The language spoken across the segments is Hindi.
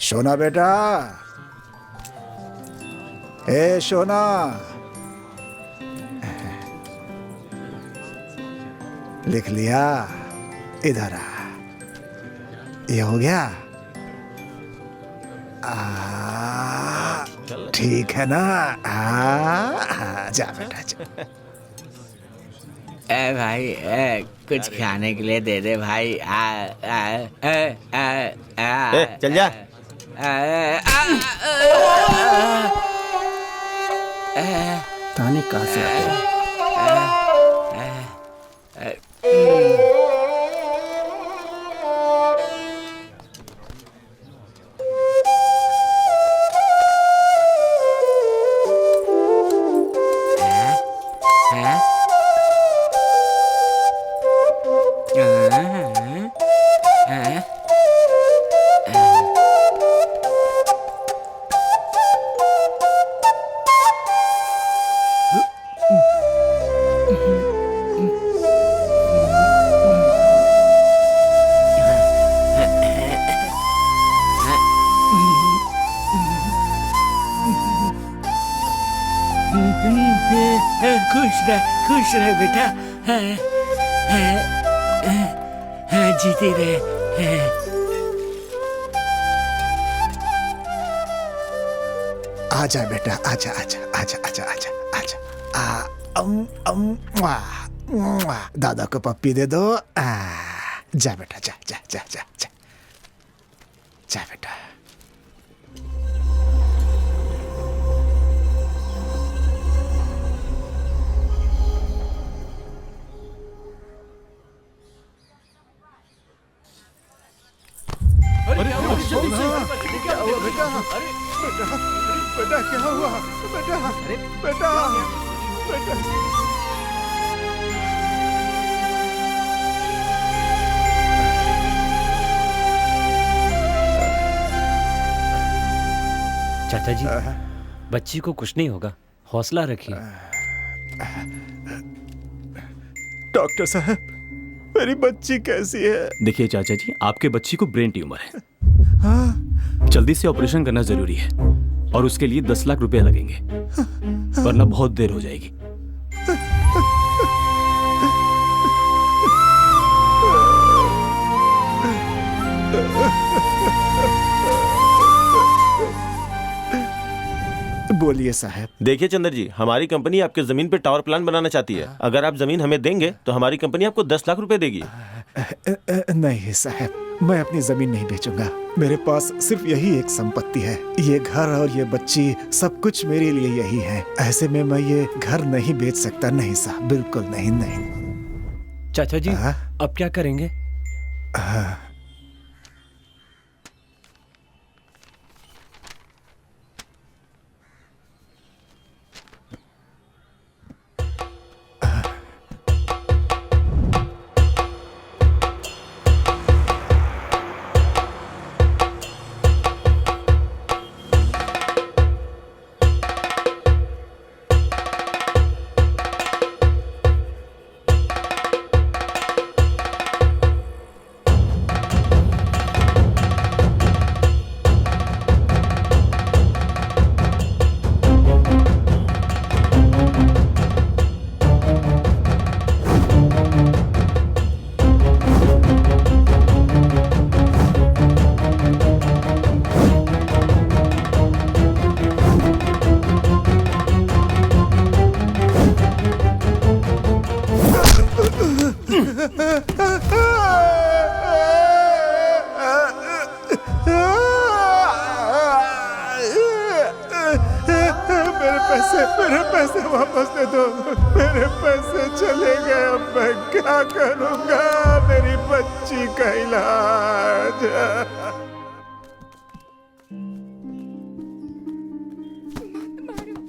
सोना बेटा, ए सोना, लिख लिया? इधर आ, ये हो गया? ठीक है ना? जा बेटा जा। ए भाई, कुछ खाने के लिए दे दे भाई। चल जा। ताने कहाँ से आते हैं? खुश रहे बेटा, जीते रहे। आजा बेटा, आजा आजा आजा आजा आजा आजा। दादा को पप्पी दे दो। जा बेटा, जा जा जा जा जा जा बेटा। क्या हुआ बेटा? बेटा बेटा क्या हुआ? बेटा बेटा बेटा। चाचा जी, बच्ची को कुछ नहीं होगा, हौसला रखिए। डॉक्टर साहब, मेरी बच्ची कैसी है? देखिए चाचा जी, आपके बच्ची को ब्रेन ट्यूमर है। जल्दी से ऑपरेशन करना जरूरी है और उसके लिए 10 लाख रुपए लगेंगे, वरना बहुत देर हो जाएगी। बोलिए साहब। देखिए चंद्र जी, हमारी कंपनी आपके जमीन पे टावर प्लांट बनाना चाहती है। अगर आप जमीन हमें देंगे तो हमारी कंपनी आपको 10 लाख रुपए देगी। नहीं साहब, मैं अपनी जमीन नहीं बेचूंगा। मेरे पास सिर्फ यही एक संपत्ति है, ये घर और ये बच्ची, सब कुछ मेरे लिए यही है। ऐसे में मैं ये घर नहीं बेच सकता। नहीं साहब, बिल्कुल नहीं। नहीं चाचा जी, अब क्या करेंगे? मेरे पैसे वापस दे दो। मेरे पैसे चले गए, अब मैं क्या करूंगा? मेरी बच्ची का इलाज।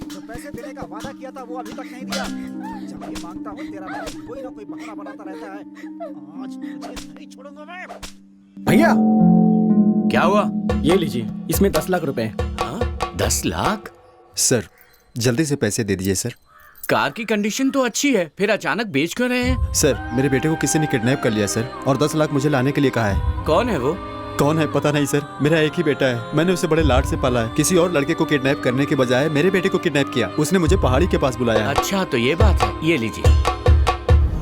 जो पैसे देने का वादा किया था वो अभी तक नहीं दिया। जब ये मांगता हूँ तेरा भाई कोई ना कोई बहाना बनाता रहता है। आज तुझे नहीं छोड़ूंगा मैं। भैया, क्या हुआ? ये लीजिए, इसमें 10 लाख रुपए हैं। 10 लाख? सर, जल्दी से पैसे दे दीजिए सर। कार की कंडीशन तो अच्छी है, फिर अचानक बेच क्यों रहे हैं? सर, मेरे बेटे को किसी ने किडनैप कर लिया सर, और 10 लाख मुझे लाने के लिए कहा है। कौन है वो? कौन है पता नहीं सर, मेरा एक ही बेटा है। मैंने उसे बड़े लाड से पाला है। किसी और लड़के को किडनैप करने के बजाय मेरे बेटे को किडनैप किया। उसने मुझे पहाड़ी के पास बुलाया। अच्छा तो ये बात है, ये लीजिए।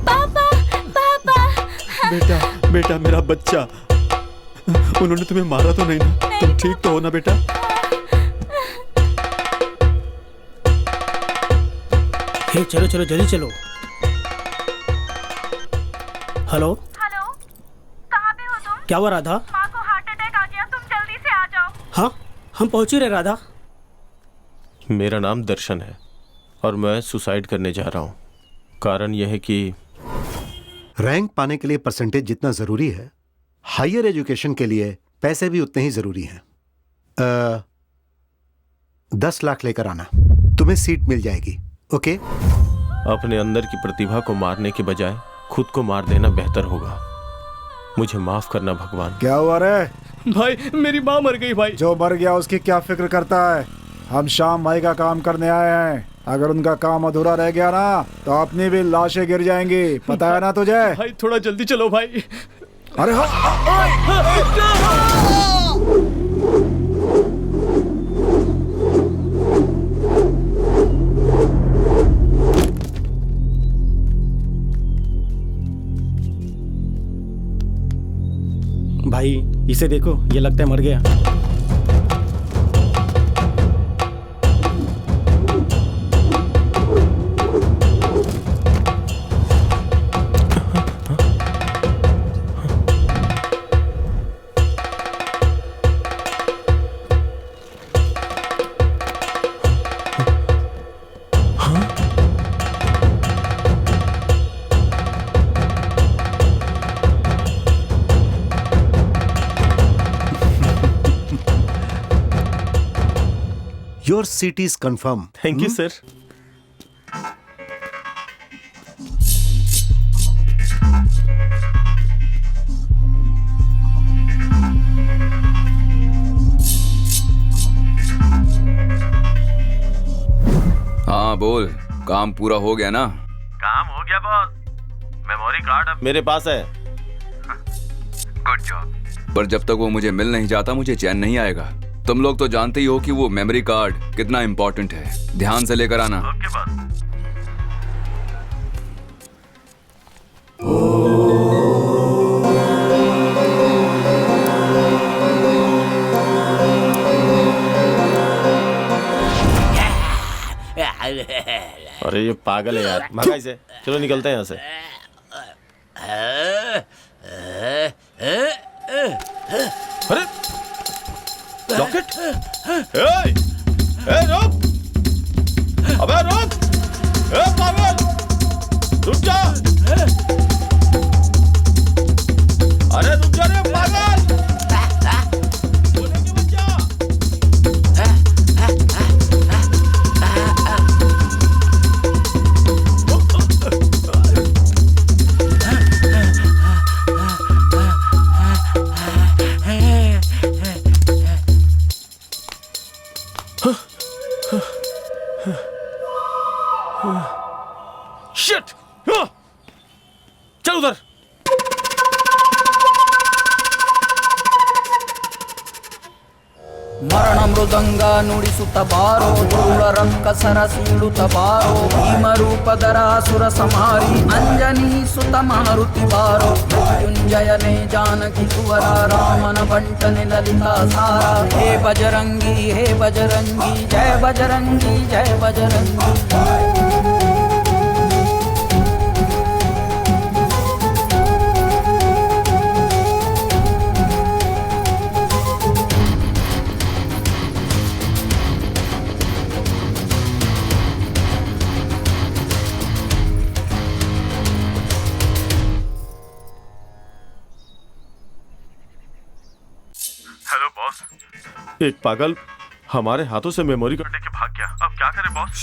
पापा पापा बेटा बेटा मेरा बच्चा, उन्होंने तुम्हें मारा तो नहीं ना? तुम ठीक तो हो ना बेटा? हे चलो चलो जल्दी चलो। हेलो हेलो, कहाँ पे हो तुम? क्या हुआ राधा? माँ को हार्ट अटैक आ गया, तुम जल्दी से आ जाओ। हाँ हम पहुंच ही रहे राधा। मेरा नाम दर्शन है और मैं सुसाइड करने जा रहा हूँ। कारण यह है कि रैंक पाने के लिए परसेंटेज जितना जरूरी है, हायर एजुकेशन के लिए पैसे भी उतने ही जरूरी हैं। 10 लाख लेकर आना, तुम्हें सीट मिल जाएगी। ओके? अपने अंदर की प्रतिभा को मारने के बजाय खुद को मार देना बेहतर होगा। मुझे माफ करना भगवान। क्या हुआ रे? भाई मेरी माँ मर गई भाई। जो मर गया उसकी क्या फिक्र करता है? हम श्याम भाई का काम करने आए हैं। अगर उनका काम अधूरा रह गया ना तो अपनी भी लाशें गिर जाएंगी। पता है ना तुझे? भाई थोड़ा जल्दी चलो भाई। अरे भाई इसे देखो, ये लगता है मर गया। Your seat is confirm. Thank you sir. हाँ बोल, काम पूरा हो गया ना? काम हो गया बॉस। मेमोरी कार्ड अब मेरे पास है। Good job. पर जब तक वो मुझे मिल नहीं जाता मुझे चैन नहीं आएगा। तुम लोग तो जानते ही हो कि वो मेमोरी कार्ड कितना इंपॉर्टेंट है। ध्यान से लेकर आना। Okay boss. अरे ये पागल है यार, भगा इसे। चलो निकलते हैं यहाँ से। अरे रॉकेट! रुक! अबे रुक! पागल! रुक जा! अरे रुक जा रे पागल! बोलेंगे बच्चा! शिट! चल उधर। ಮರಣ ಮೃದಂಗ ನುಡಿಸುತ್ತ ಬಾರೋ, ಧೂಳ ರಂಕ ಸರಸೀಳುತ್ತ ಬಾರೋ, ಭೀಮರೂಪಧರ ಸುರ ಸಂಹಾರಿ ಅಂಜನಿ ಸುತ ಮಾರುತಿ ಬಾರೋ, ಮೃತ್ಯುಂಜಯನೇ ಜಾನಕಿ ಕುವರ ರಾಮನ ಬಂಟನೆ ಲಲಿತಾ ಸಾರ, ಹೇ ಬಜರಂಗಿ ಜಯ ಬಜರಂಗಿ ಜಯ ಬಜರಂಗಿ। Hello boss. एक पागल हमारे हाथों से मेमोरी कार्ड लेके भाग गया। अब क्या करें बॉस?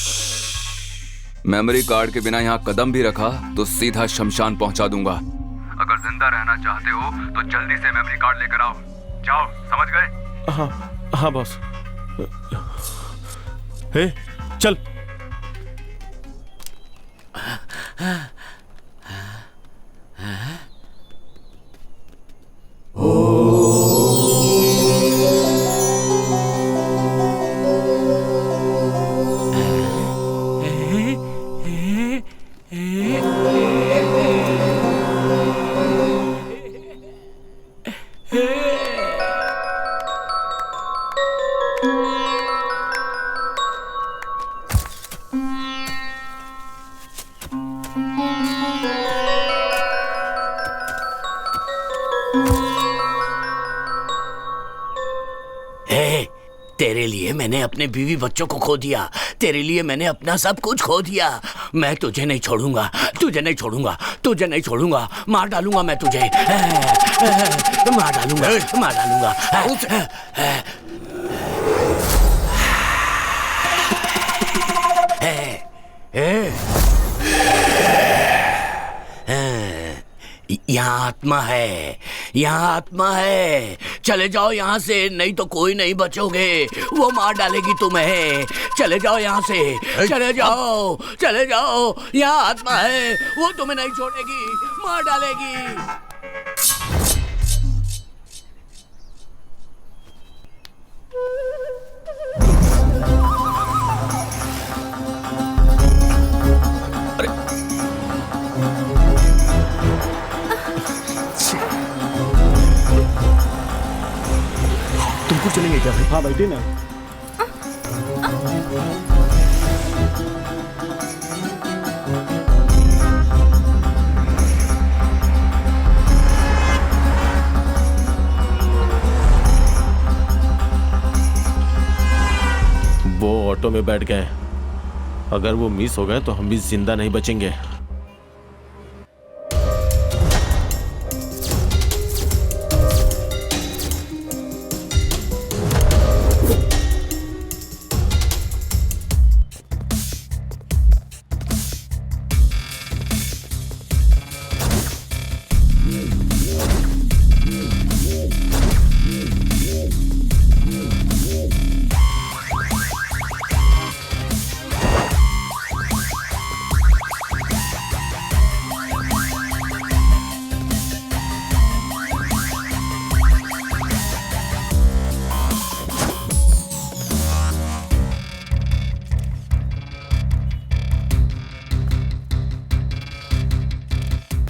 मेमोरी कार्ड के बिना यहाँ कदम भी रखा तो सीधा शमशान पहुंचा दूंगा। अगर जिंदा रहना चाहते हो तो जल्दी से मेमोरी कार्ड लेकर आओ। जाओ, समझ गए? हाँ हाँ बॉस। हे चल। ओ तेरे लिए मैंने अपने बीवी बच्चों को खो दिया, तेरे लिए मैंने अपना सब कुछ खो दिया। मैं तुझे नहीं छोड़ूंगा, तुझे नहीं छोड़ूंगा, तुझे नहीं छोड़ूंगा। मार डालूंगा मैं तुझे, मार डालूंगा, मार डालूंगा। यहाँ आत्मा है, यहाँ आत्मा है। चले जाओ यहाँ से, नहीं तो कोई नहीं बचोगे। वो मार डालेगी तुम्हें। चले जाओ यहाँ से, चले जाओ, चले जाओ। यहाँ आत्मा है, वो तुम्हें नहीं छोड़ेगी, मार डालेगी। तुमको चलेंगे क्या भाई? हाँ बैठे ना। वो ऑटो में बैठ गए। अगर वो मिस हो गए तो हम भी जिंदा नहीं बचेंगे।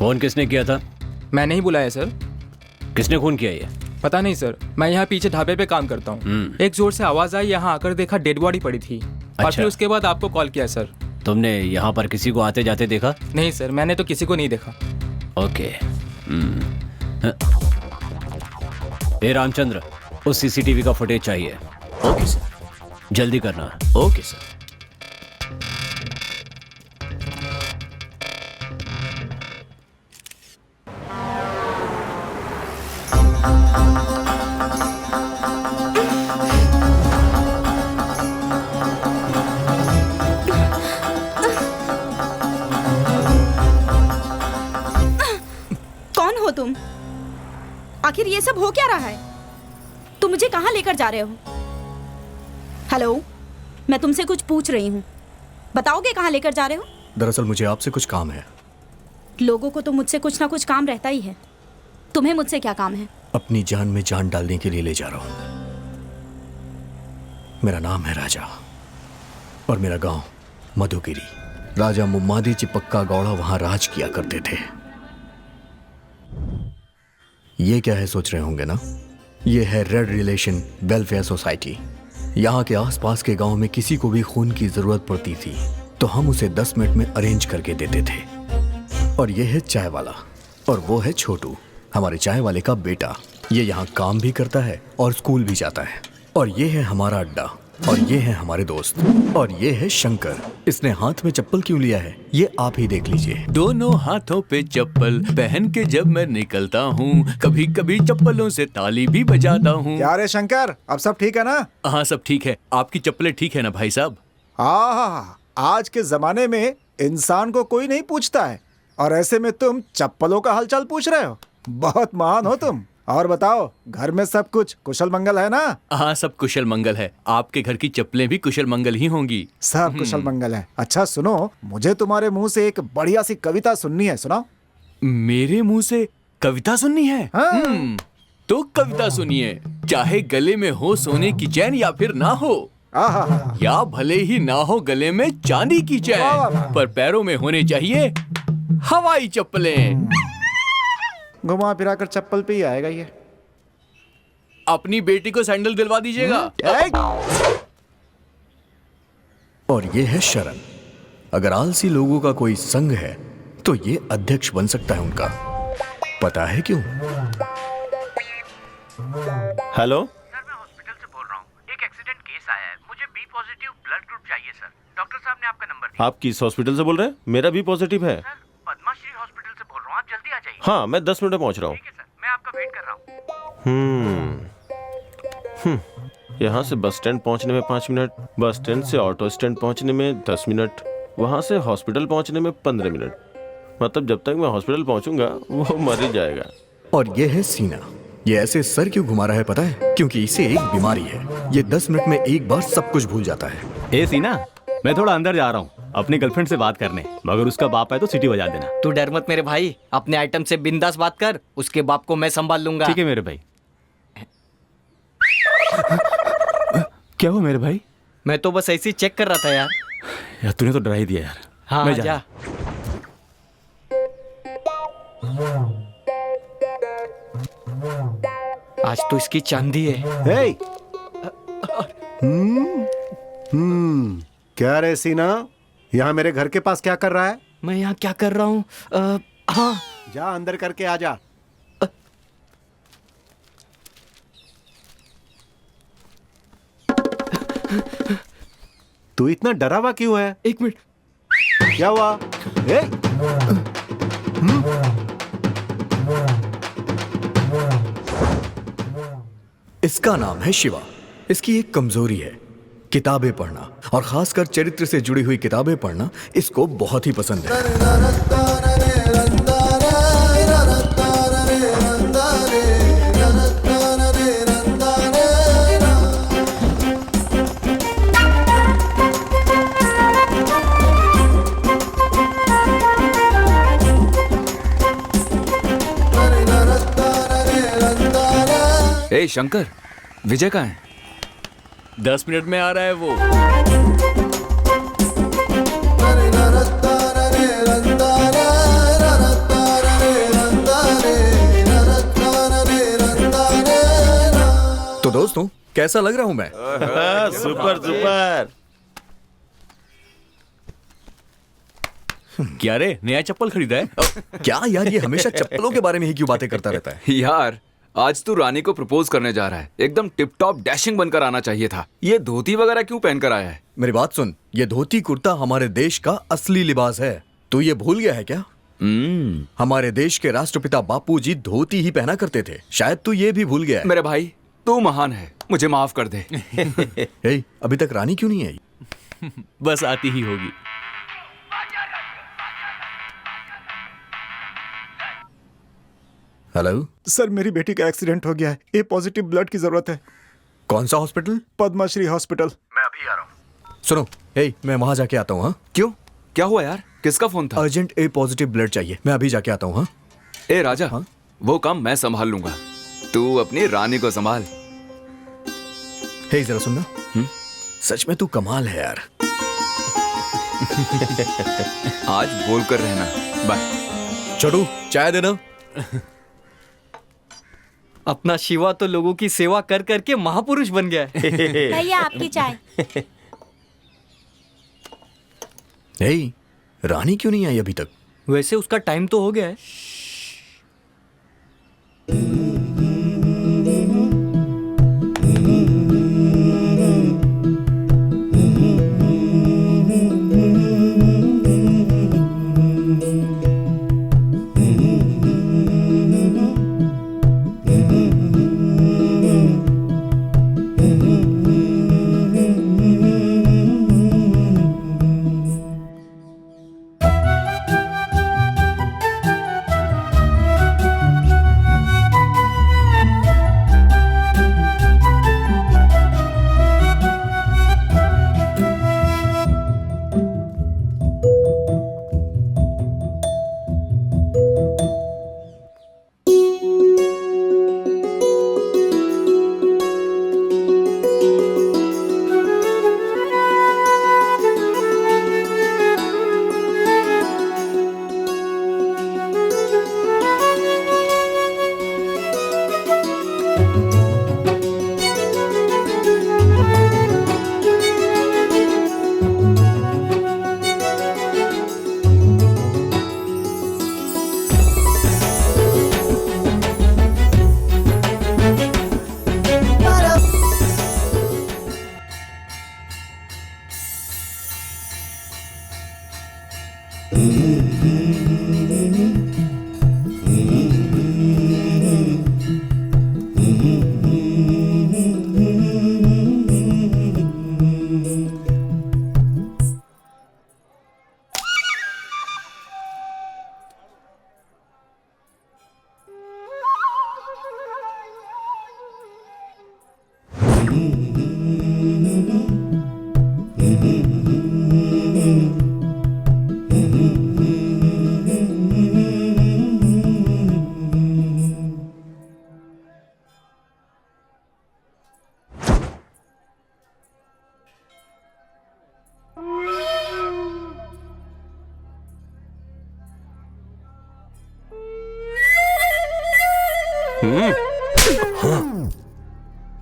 फोन किसने किया था? मैं नहीं बुलाया सर। किसने खून किया ये? पता नहीं सर, मैं यहाँ पीछे ढाबे पे काम करता हूँ। एक जोर से आवाज आई, यहाँ आकर देखा डेड बॉडी पड़ी थी। और फिर उसके बाद आपको कॉल किया सर। तुमने यहाँ पर किसी को आते जाते देखा? नहीं सर, मैंने तो किसी को नहीं देखा। ओके। ए रामचंद्र, उस सीसीटीवी का फुटेज चाहिए। Okay sir. जल्दी करना। Okay sir. कौन हो तुम? आखिर ये सब हो क्या रहा है? तुम मुझे कहाँ लेकर जा रहे हो? हेलो, मैं तुमसे कुछ पूछ रही हूँ, बताओगे कहाँ लेकर जा रहे हो? दरअसल मुझे आपसे कुछ काम है। लोगों को तो मुझसे कुछ ना कुछ काम रहता ही है। तुम्हें मुझसे क्या काम है? अपनी जान में जान डालने के लिए ले जा रहा हूँ। मेरा नाम है राजा और मेरा गांव मधुगिरी। राजा मुम्मादी चिपक्का गौड़ा वहां राज किया करते थे। ये क्या है सोच रहे होंगे ना? ये है रेड रिलेशन वेलफेयर सोसाइटी। यहाँ के आसपास के गांव में किसी को भी खून की जरूरत पड़ती थी तो हम उसे 10 मिनट में अरेंज करके देते थे। और ये है चाय वाला और वो है छोटू, हमारे चाय वाले का बेटा। ये यहाँ काम भी करता है और स्कूल भी जाता है। और ये है हमारा अड्डा और ये है हमारे दोस्त। और ये है शंकर। इसने हाथ में चप्पल क्यों लिया है ये आप ही देख लीजिए। दोनों हाथों पे चप्पल पहन के जब मैं निकलता हूँ, कभी कभी चप्पलों से ताली भी बजाता हूँ। क्या रे शंकर, अब सब ठीक है ना? हाँ सब ठीक है। आपकी चप्पलें ठीक है ना भाई साहब? हाँ, आज के जमाने में इंसान को कोई नहीं पूछता है और ऐसे में तुम चप्पलों का हालचाल पूछ रहे हो। बहुत महान हो तुम। और बताओ, घर में सब कुछ कुशल मंगल है ना? हाँ सब कुशल मंगल है। आपके घर की चप्पलें भी कुशल मंगल ही होंगी। सब कुशल मंगल है। अच्छा सुनो, मुझे तुम्हारे मुंह से एक बढ़िया सी कविता सुननी है। सुनाओ। मेरे मुंह से कविता सुननी है? हाँ। तो कविता सुनिए। चाहे गले में हो सोने की चैन या फिर ना हो, या भले ही ना हो गले में चांदी की चैन, पर पैरों में होने चाहिए हवाई चप्पलें। घुमा फिरा कर चप्पल पे ही आएगा ये। अपनी बेटी को सैंडल दिलवा दीजिएगा। और ये है शरण। अगर आलसी लोगों का कोई संघ है तो ये अध्यक्ष बन सकता है उनका। पता है क्यों? हेलो सर, मैं हॉस्पिटल से बोल रहा हूँ। एक एक्सीडेंट केस आया है, मुझे बी पॉजिटिव ब्लड ग्रुप चाहिए सर। डॉक्टर साहब ने आपका नंबर दिया। आप किस हॉस्पिटल से बोल रहे हैं? मेरा भी पॉजिटिव है। सर, पद्माश्री हॉस्पिटल से बोल रहा हूँ, आप जल्दी आ जाइए। हाँ, मैं 10 मिनट में पहुंच रहा हूँ। ठीक है सर, मैं आपका वेट कर रहा हूँ। यहाँ से बस स्टैंड पहुँचने में 5 मिनट, बस स्टैंड से ऑटो स्टैंड पहुँचने में 10 मिनट, वहाँ से हॉस्पिटल पहुँचने में 15 मिनट। मतलब जब तक मैं हॉस्पिटल पहुँचूंगा वो मर ही जाएगा। और ये है सीना। ये ऐसे सर क्यों घुमा रहा है पता है? क्योंकि इसे एक बीमारी है। ये 10 मिनट में एक बार सब कुछ भूल जाता है। ए सीना, मैं थोड़ा अंदर जा रहा हूँ अपनी गर्लफ्रेंड से बात करने, मगर उसका बाप है तो सीटी बजा देना। तू डर मत मेरे भाई, अपने आइटम से बिंदास बात कर, उसके बाप को मैं संभाल लूंगा। ठीक है मेरे भाई। क्या हुआ मेरे भाई? मैं तो बस ऐसे ही चेक कर रहा था यार। यार तूने तो डरा ही दिया यार। हाँ मैं जा। आज तो इसकी चांदी है। हे! क्या रे सीना, यहाँ मेरे घर के पास क्या कर रहा है? मैं यहाँ क्या कर रहा हूँ? हाँ, जा अंदर करके आ जा। तू इतना डरा हुआ क्यों है? एक मिनट। क्या हुआ? हे! इसका नाम है शिवा। इसकी एक कमजोरी है, किताबें पढ़ना, और खासकर चरित्र से जुड़ी हुई किताबें पढ़ना इसको बहुत ही पसंद है। ए शंकर, विजय कहाँ है? 10 मिनट में आ रहा है वो। तो दोस्तों, कैसा लग रहा हूं मैं? Super super. क्या रे, नया चप्पल खरीदा है? क्या यार, ये हमेशा चप्पलों के बारे में ही क्यों बातें करता रहता है? यार आज तू रानी को प्रपोज करने जा रहा है, एकदम टिप टॉप डैशिंग बनकर आना चाहिए था। ये धोती वगैरह क्यों पहनकर आया है? मेरी बात सुन, ये धोती कुर्ता हमारे देश का असली लिबास है। तू ये भूल गया है क्या? हमारे देश के राष्ट्रपिता बापूजी धोती ही पहना करते थे। शायद तू ये भी भूल गया है। मेरे भाई, तू महान है, मुझे माफ कर दे। हे, अभी तक रानी क्यों नहीं आई? बस आती ही होगी। हेलो सर, मेरी बेटी का एक्सीडेंट हो गया है। ए पॉजिटिव ब्लड की जरूरत है। कौन सा हॉस्पिटल? पद्माश्री हॉस्पिटल। मैं अभी आ रहा हूँ। सुनो, हे, मैं वहां जाके आता हूँ। हाँ, क्यों? क्या हुआ यार? किसका फोन था? अर्जेंट ए पॉजिटिव ब्लड चाहिए, मैं अभी जाके आता हूँ। हाँ, ए राजा, हाँ? वो काम मैं संभाल लूंगा, तू अपनी रानी को संभाल। हे, जरा सुनना। सच में तू कमाल है यार। आज बोल कर रहना। बाय। छोटू, चाय देना। अपना शिवा तो लोगों की सेवा कर करके महापुरुष बन गया है। भैया आपकी चाय। हे, रानी क्यों नहीं आई अभी तक? वैसे उसका टाइम तो हो गया है।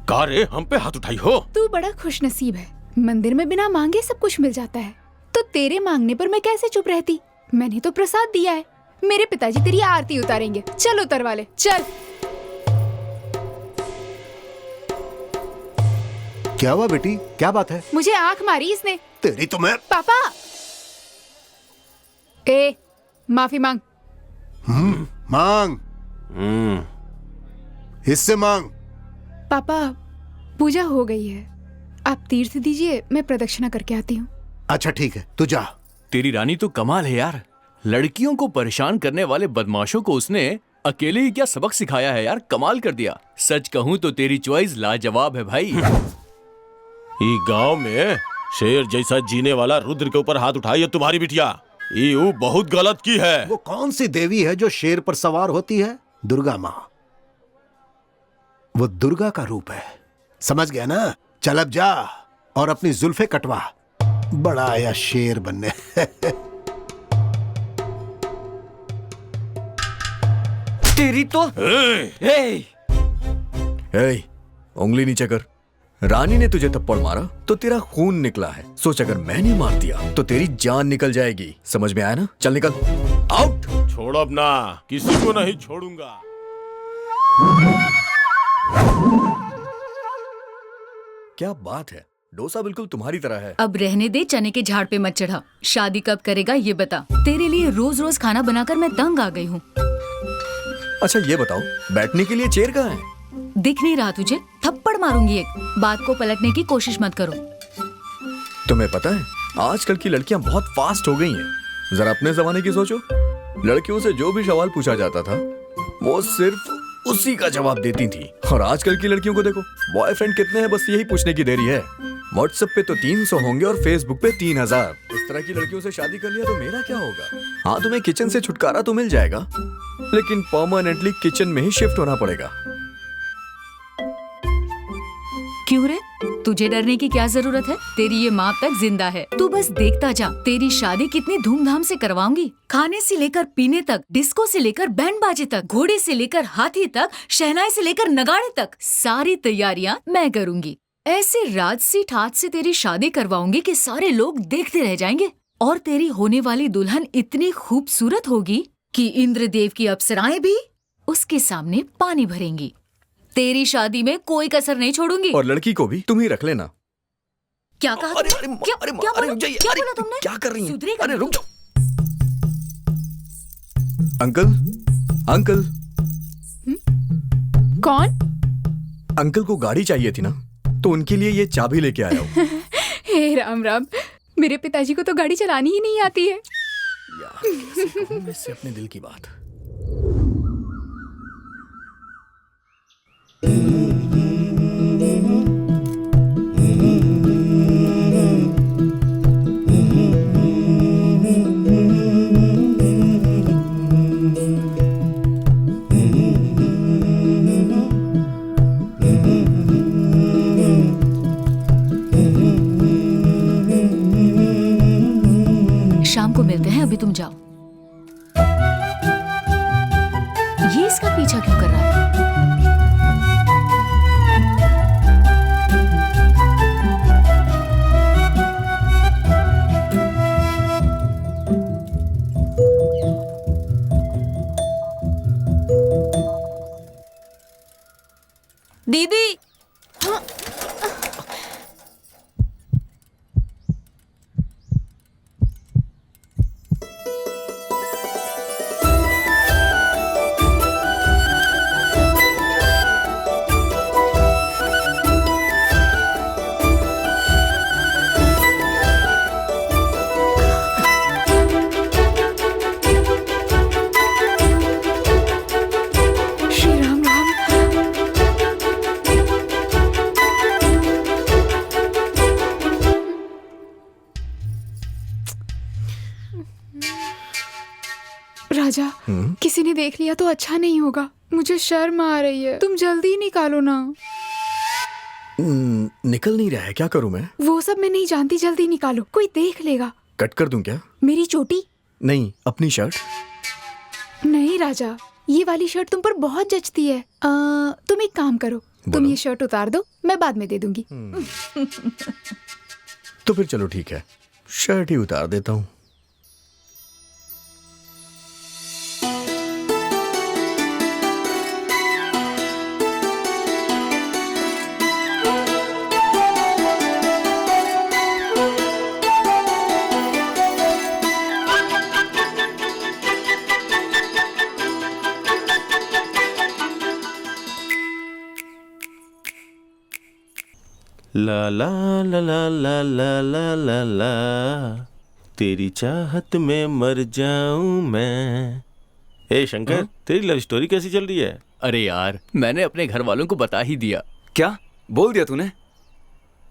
का रे हम पे हाथ उठाई हो? तू बड़ा खुशनसीब है, मंदिर में बिना मांगे सब कुछ मिल जाता है, तो तेरे मांगने पर मैं कैसे चुप रहती। मैंने तो प्रसाद दिया है, मेरे पिताजी तेरी आरती उतारेंगे। चल उतरवा ले, चल। क्या हुआ बेटी, क्या बात है? मुझे आंख मारी इसने। तेरी तो मैं। पापा, ए माफी मांग। मांग। इससे मांग। पापा पूजा हो गई है, आप तीर्थ दीजिए, मैं प्रदक्षिणा करके आती हूँ। अच्छा ठीक है, तू जा। तेरी रानी तो कमाल है यार, लड़कियों को परेशान करने वाले बदमाशों को उसने अकेले ही क्या सबक सिखाया है यार, कमाल कर दिया। सच कहूँ तो तेरी चॉइस लाजवाब है भाई। ई गांव में शेर जैसा जीने वाला रुद्र के ऊपर हाथ उठाई है तुम्हारी बिटिया, ये बहुत गलत की है। वो कौन सी देवी है जो शेर पर सवार होती है? दुर्गा माँ। वो दुर्गा का रूप है, समझ गया ना? चल अब जा और अपनी जुल्फे कटवा, बड़ा आया शेर बनने। तेरी तो उंगली नीचे कर। रानी ने तुझे थप्पड़ मारा तो तेरा खून निकला है, सोच अगर मैंने मार दिया तो तेरी जान निकल जाएगी। समझ में आया ना? चल निकल, आउट। छोड़ो अब ना, किसी को नहीं छोड़ूंगा। क्या बात है, डोसा बिल्कुल तुम्हारी तरह है। अब रहने दे, चने के झाड़ पे मत चढ़ा। शादी कब करेगा ये बता। तेरे लिए रोज रोज खाना बनाकर मैं तंग आ गई हूँ। अच्छा ये बताओ, बैठने के लिए चेयर कहाँ है? दिख नहीं रहा तुझे? थप्पड़ मारूंगी एक। बात को पलटने की कोशिश मत करो। तुम्हें पता है आजकल की लड़कियां बहुत फास्ट हो गई हैं। जरा अपने जमाने की सोचो, लड़कियों से जो भी सवाल पूछा जाता था वो सिर्फ उसी का जवाब देती थी। और आजकल की लड़कियों को देखो, बॉयफ्रेंड कितने हैं बस यही पूछने की देरी है। व्हाट्सएप पे तो 300 होंगे और फेसबुक पे 3000। इस तरह की लड़कियों से शादी कर लिया तो मेरा क्या होगा? हाँ, तुम्हें किचन से छुटकारा तो मिल जाएगा, लेकिन परमानेंटली किचन में ही शिफ्ट होना पड़ेगा। क्यों रे, तुझे डरने की क्या जरूरत है? तेरी ये माँ तक जिंदा है, तू बस देखता जा। तेरी शादी कितनी धूमधाम से करवाऊंगी। खाने से लेकर पीने तक, डिस्को से लेकर बैंड बाजे तक, घोड़े से लेकर हाथी तक, शहनाई से लेकर नगाड़े तक, सारी तैयारियां मैं करूंगी। ऐसे राजसी ठाट से तेरी शादी करवाऊंगी कि सारे लोग देखते रह जाएंगे। और तेरी होने वाली दुल्हन इतनी खूबसूरत होगी कि इंद्रदेव की अप्सराएं भी उसके सामने पानी भरेंगी। तेरी शादी में कोई कसर नहीं छोड़ूंगी। और लड़की को भी तुम ही रख लेना। क्या कहा? क्या बोला तुमने? क्या कर रही है? सुधरेगा अरे रुक जाओ। Uncle, uncle. कौन? अंकल को गाड़ी चाहिए थी ना, तो उनके लिए ये चाबी लेके आया हूँ। हे राम राम, मेरे पिताजी को तो गाड़ी चलानी ही नहीं आती है। यार, कैसे कहूं मैं इससे अपने दिल की बात। शाम को मिलते हैं, अभी तुम जाओ। ये इसका पीछा क्यों कर रहा है? दीदी, राजा, किसी ने देख लिया तो अच्छा नहीं होगा। मुझे शर्म आ रही है, तुम जल्दी निकालो ना। निकल नहीं रहा है, क्या करूं मैं? वो सब मैं नहीं जानती, जल्दी निकालो, कोई देख लेगा। कट कर दूं क्या? मेरी चोटी? नहीं, अपनी शर्ट। नहीं राजा, ये वाली शर्ट तुम पर बहुत जचती है। तुम एक काम करो, तुम ये शर्ट उतार दो, मैं बाद में दे दूंगी। तो फिर चलो ठीक है, शर्ट ही उतार देता हूँ। ला ला ला ला ला ला ला ला ला, तेरी चाहत में मर जाऊं मैं। ए शंकर, तेरी लव स्टोरी कैसी चल रही है? अरे यार, मैंने अपने घर वालों को बता ही दिया। क्या बोल दिया तूने?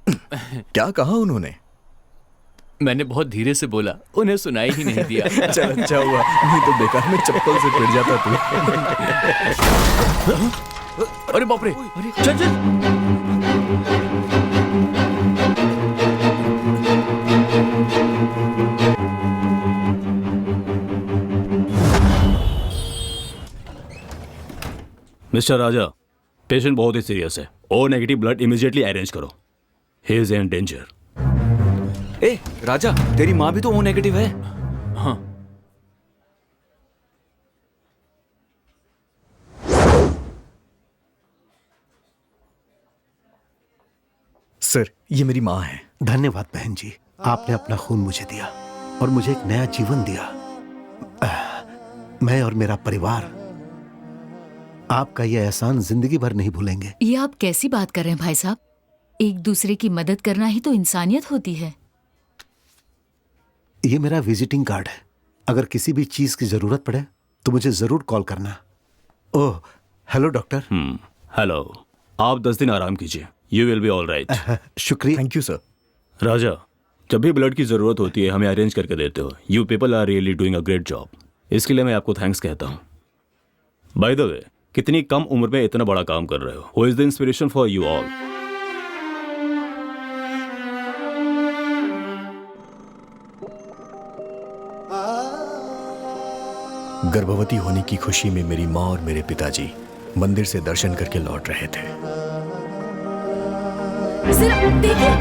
क्या कहा उन्होंने? मैंने बहुत धीरे से बोला, उन्हें सुनाई ही नहीं दिया। चल अच्छा हुआ, नहीं तो बेकार में चप्पल से पिट जाता तू। अरे बाप रे, चल चल। मिस्टर राजा, पेशेंट बहुत ही सीरियस है। O negative blood immediately arrange करो। He is in danger. ए राजा, तेरी माँ भी तो ओ नेगेटिव है। हाँ। सर, ये मेरी माँ है। धन्यवाद बहन जी, आपने अपना खून मुझे दिया और मुझे एक नया जीवन दिया। मैं और मेरा परिवार आपका ये एहसान जिंदगी भर नहीं भूलेंगे। ये आप कैसी बात कर रहे हैं भाई साहब? एक दूसरे की मदद करना ही तो इंसानियत होती है। ये मेरा विजिटिंग कार्ड है, अगर किसी भी चीज की जरूरत पड़े तो मुझे जरूर कॉल करना। Oh hello doctor. हेलो, आप 10 दिन आराम कीजिए, you will be all right. शुक्रिया। Thank you sir. राजा, जब भी ब्लड की जरूरत होती है हमें अरेंज करके देते हो। You people are really doing a great job. इसके लिए मैं आपको थैंक्स कहता हूँ। बाय द वे, कितनी कम उम्र में इतना बड़ा काम कर रहे हो। Who is the inspiration for you all? गर्भवती होने की खुशी में मेरी माँ और मेरे पिताजी मंदिर से दर्शन करके लौट रहे थे। जरा देखिए,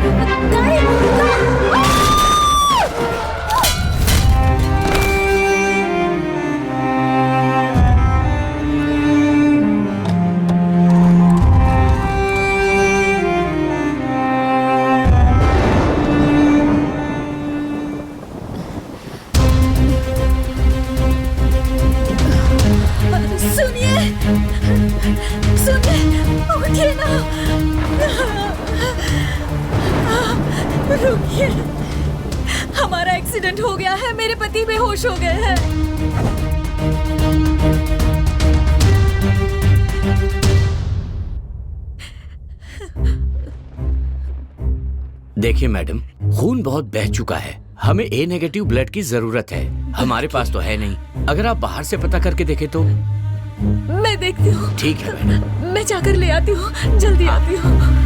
उठिए ना। रुकिए, हमारा एक्सीडेंट हो गया है, मेरे पति बेहोश हो गए हैं। देखिए मैडम, खून बहुत बह चुका है, हमें ए नेगेटिव ब्लड की जरूरत है। हमारे पास तो है नहीं, अगर आप बाहर से पता करके देखें तो। मैं देखती हूँ। ठीक है मैडम। मैं जाकर ले आती हूँ, जल्दी आती हूँ।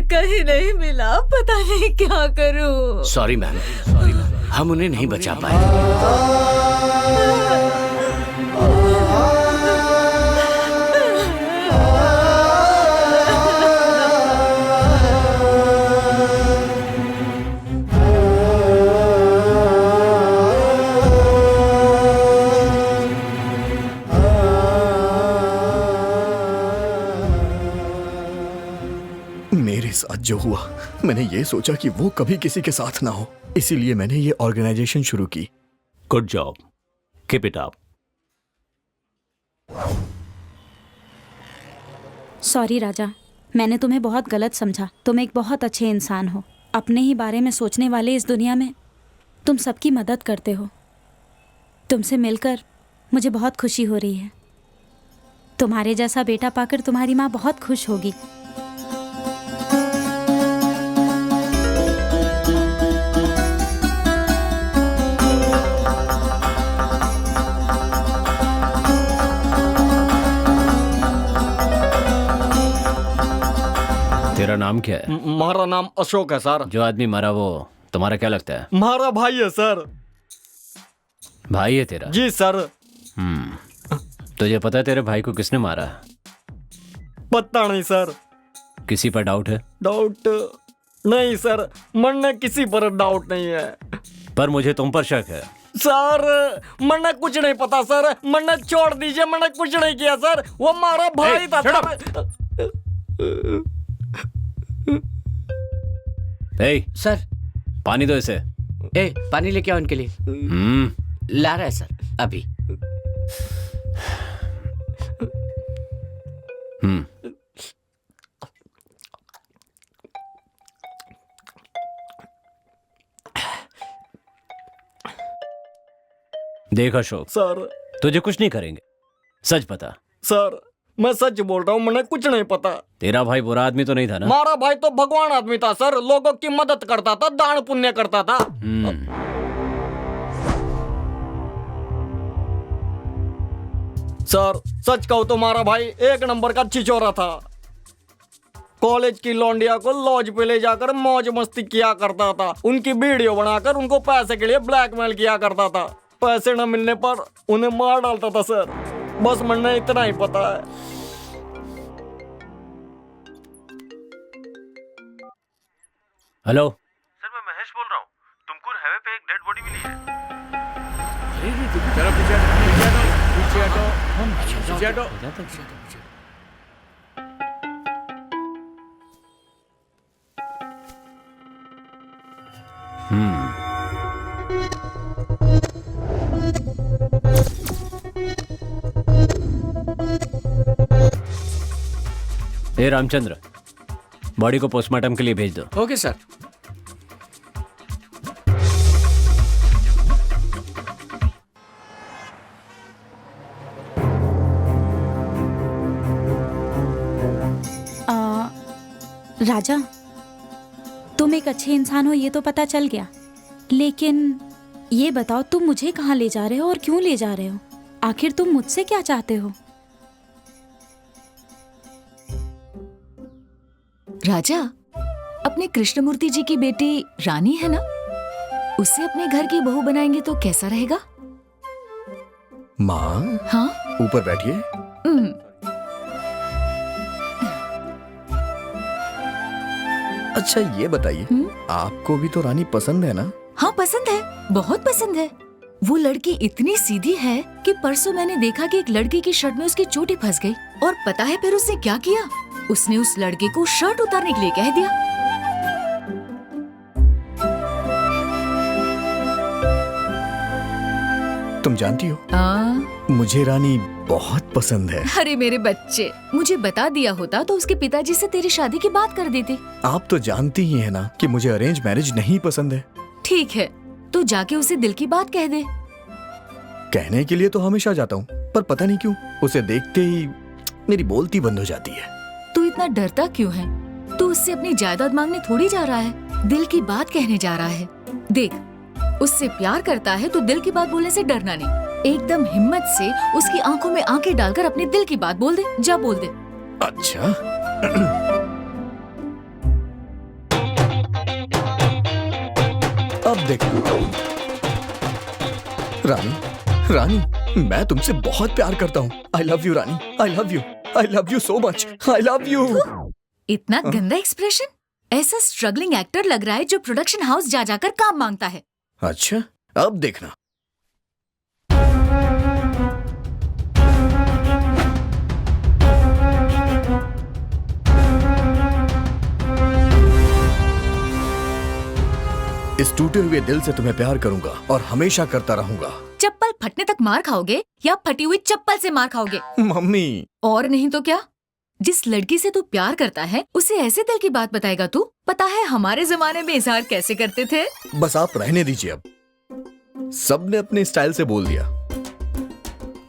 कहीं नहीं मिला, पता नहीं क्या करूं। सॉरी मैम, सॉरी मैम, हम उन्हें नहीं बचा पाए। साथ जो हुआ, मैंने ये सोचा कि वो कभी किसी के साथ ना हो, इसीलिए मैंने ये ऑर्गेनाइजेशन शुरू की। Good job, keep it up. Sorry Raja, मैंने तुम्हें बहुत गलत समझा। तुम एक बहुत अच्छे इंसान हो। अपने ही बारे में सोचने वाले इस दुनिया में तुम सबकी मदद करते हो। तुमसे मिलकर मुझे बहुत खुशी हो रही है। तुम्हारे जैसा बेटा पाकर तुम्हारी माँ बहुत खुश होगी। तेरा नाम क्या है? हमारा नाम अशोक है सर। जो आदमी मरा वो तुम्हारा क्या लगता है? हमारा भाई है सर। भाई है तेरा? जी सर। तुझे पता है तेरे भाई को किसने मारा? पता नहीं सर। किसी पर डाउट है? डाउट नहीं सर, मन में किसी पर डाउट नहीं है। पर मुझे तुम पर शक है। सर मैंने कुछ नहीं पता सर, मैंने छोड़ दीजिए, मैंने कुछ नहीं किया सर। वो हमारा भाई था। सर पानी दो इसे। पानी लेके आओ इनके लिए। ला रहा है सर अभी। देख अशोक सर, तुझे कुछ नहीं करेंगे, सच बता। सर मैं सच बोल रहा हूँ, मैंने कुछ नहीं पता। तेरा भाई बुरा आदमी तो नहीं था ना? हमारा भाई तो भगवान आदमी था सर, लोगों की मदद करता था, दान पुण्य करता था। सर सच कहूँ तो हमारा भाई एक नंबर का छिछोरा था। कॉलेज की लौंडिया को लॉज पे ले जाकर मौज मस्ती किया करता था, उनकी वीडियो बनाकर उनको पैसे के लिए ब्लैकमेल किया करता था। पैसे न मिलने पर उन्हें मार डालता था सर। बस मैंने इतना ही पता है। हेलो सर, मैं महेश बोल रहा हूँ। तुमको हाईवे पे एक डेड बॉडी मिली है। चलो पीछे हटो। ए रामचंद्र, बॉडी को पोस्टमार्टम के लिए भेज दो। Okay sir. राजा, तुम एक अच्छे इंसान हो ये तो पता चल गया, लेकिन ये बताओ तुम मुझे कहाँ ले जा रहे हो और क्यों ले जा रहे हो? आखिर तुम मुझसे क्या चाहते हो? राजा, अपने कृष्णमूर्ति जी की बेटी रानी है ना, उसे अपने घर की बहू बनाएंगे तो कैसा रहेगा? माँ, हाँ ऊपर बैठिए। अच्छा ये बताइए, आपको भी तो रानी पसंद है ना? हाँ पसंद है, बहुत पसंद है। वो लड़की इतनी सीधी है कि परसों मैंने देखा कि एक लड़के की शर्ट में उसकी चोटी फंस गई, और पता है फिर उसने क्या किया? उसने उस लड़के को शर्ट उतारने के लिए कह दिया। तुम जानती हो, मुझे रानी बहुत पसंद है। अरे मेरे बच्चे, मुझे बता दिया होता तो उसके पिताजी से तेरी शादी की बात कर देते। आप तो जानती ही है ना कि मुझे अरेंज मैरिज नहीं पसंद है। ठीक है, तो जाके उसे दिल की बात कह दे। कहने के लिए तो हमेशा जाता हूँ, पर पता नहीं क्यों उसे देखते ही मेरी बोलती बंद हो जाती है। तू इतना डरता क्यों है? तू उससे अपनी जायदाद मांगने थोड़ी जा रहा है, दिल की बात कहने जा रहा है। देख, उससे प्यार करता है तो दिल की बात बोलने से डरना नहीं। एकदम हिम्मत से उसकी आंखों में आंखें डालकर अपने दिल की बात बोल दे। जा बोल दे। अच्छा अब देखो रानी, रानी मैं तुमसे बहुत प्यार करता हूँ। आई love you Rani, I love you, I love you so much, I love you. इतना गंदा एक्सप्रेशन, ऐसा स्ट्रगलिंग एक्टर लग रहा है जो प्रोडक्शन हाउस जा जाकर काम मांगता है। अच्छा अब देखना। इस टूटे हुए दिल से तुम्हें प्यार करूंगा और हमेशा करता रहूंगा। चप्पल फटने तक मार खाओगे या फटी हुई चप्पल से मार खाओगे? मम्मी। और नहीं तो क्या? जिस लड़की से तू प्यार करता है उसे ऐसे दिल की बात बताएगा तू? पता है हमारे जमाने में इजहार कैसे करते थे? बस आप रहने दीजिए, अब सबने अपने स्टाइल से बोल दिया,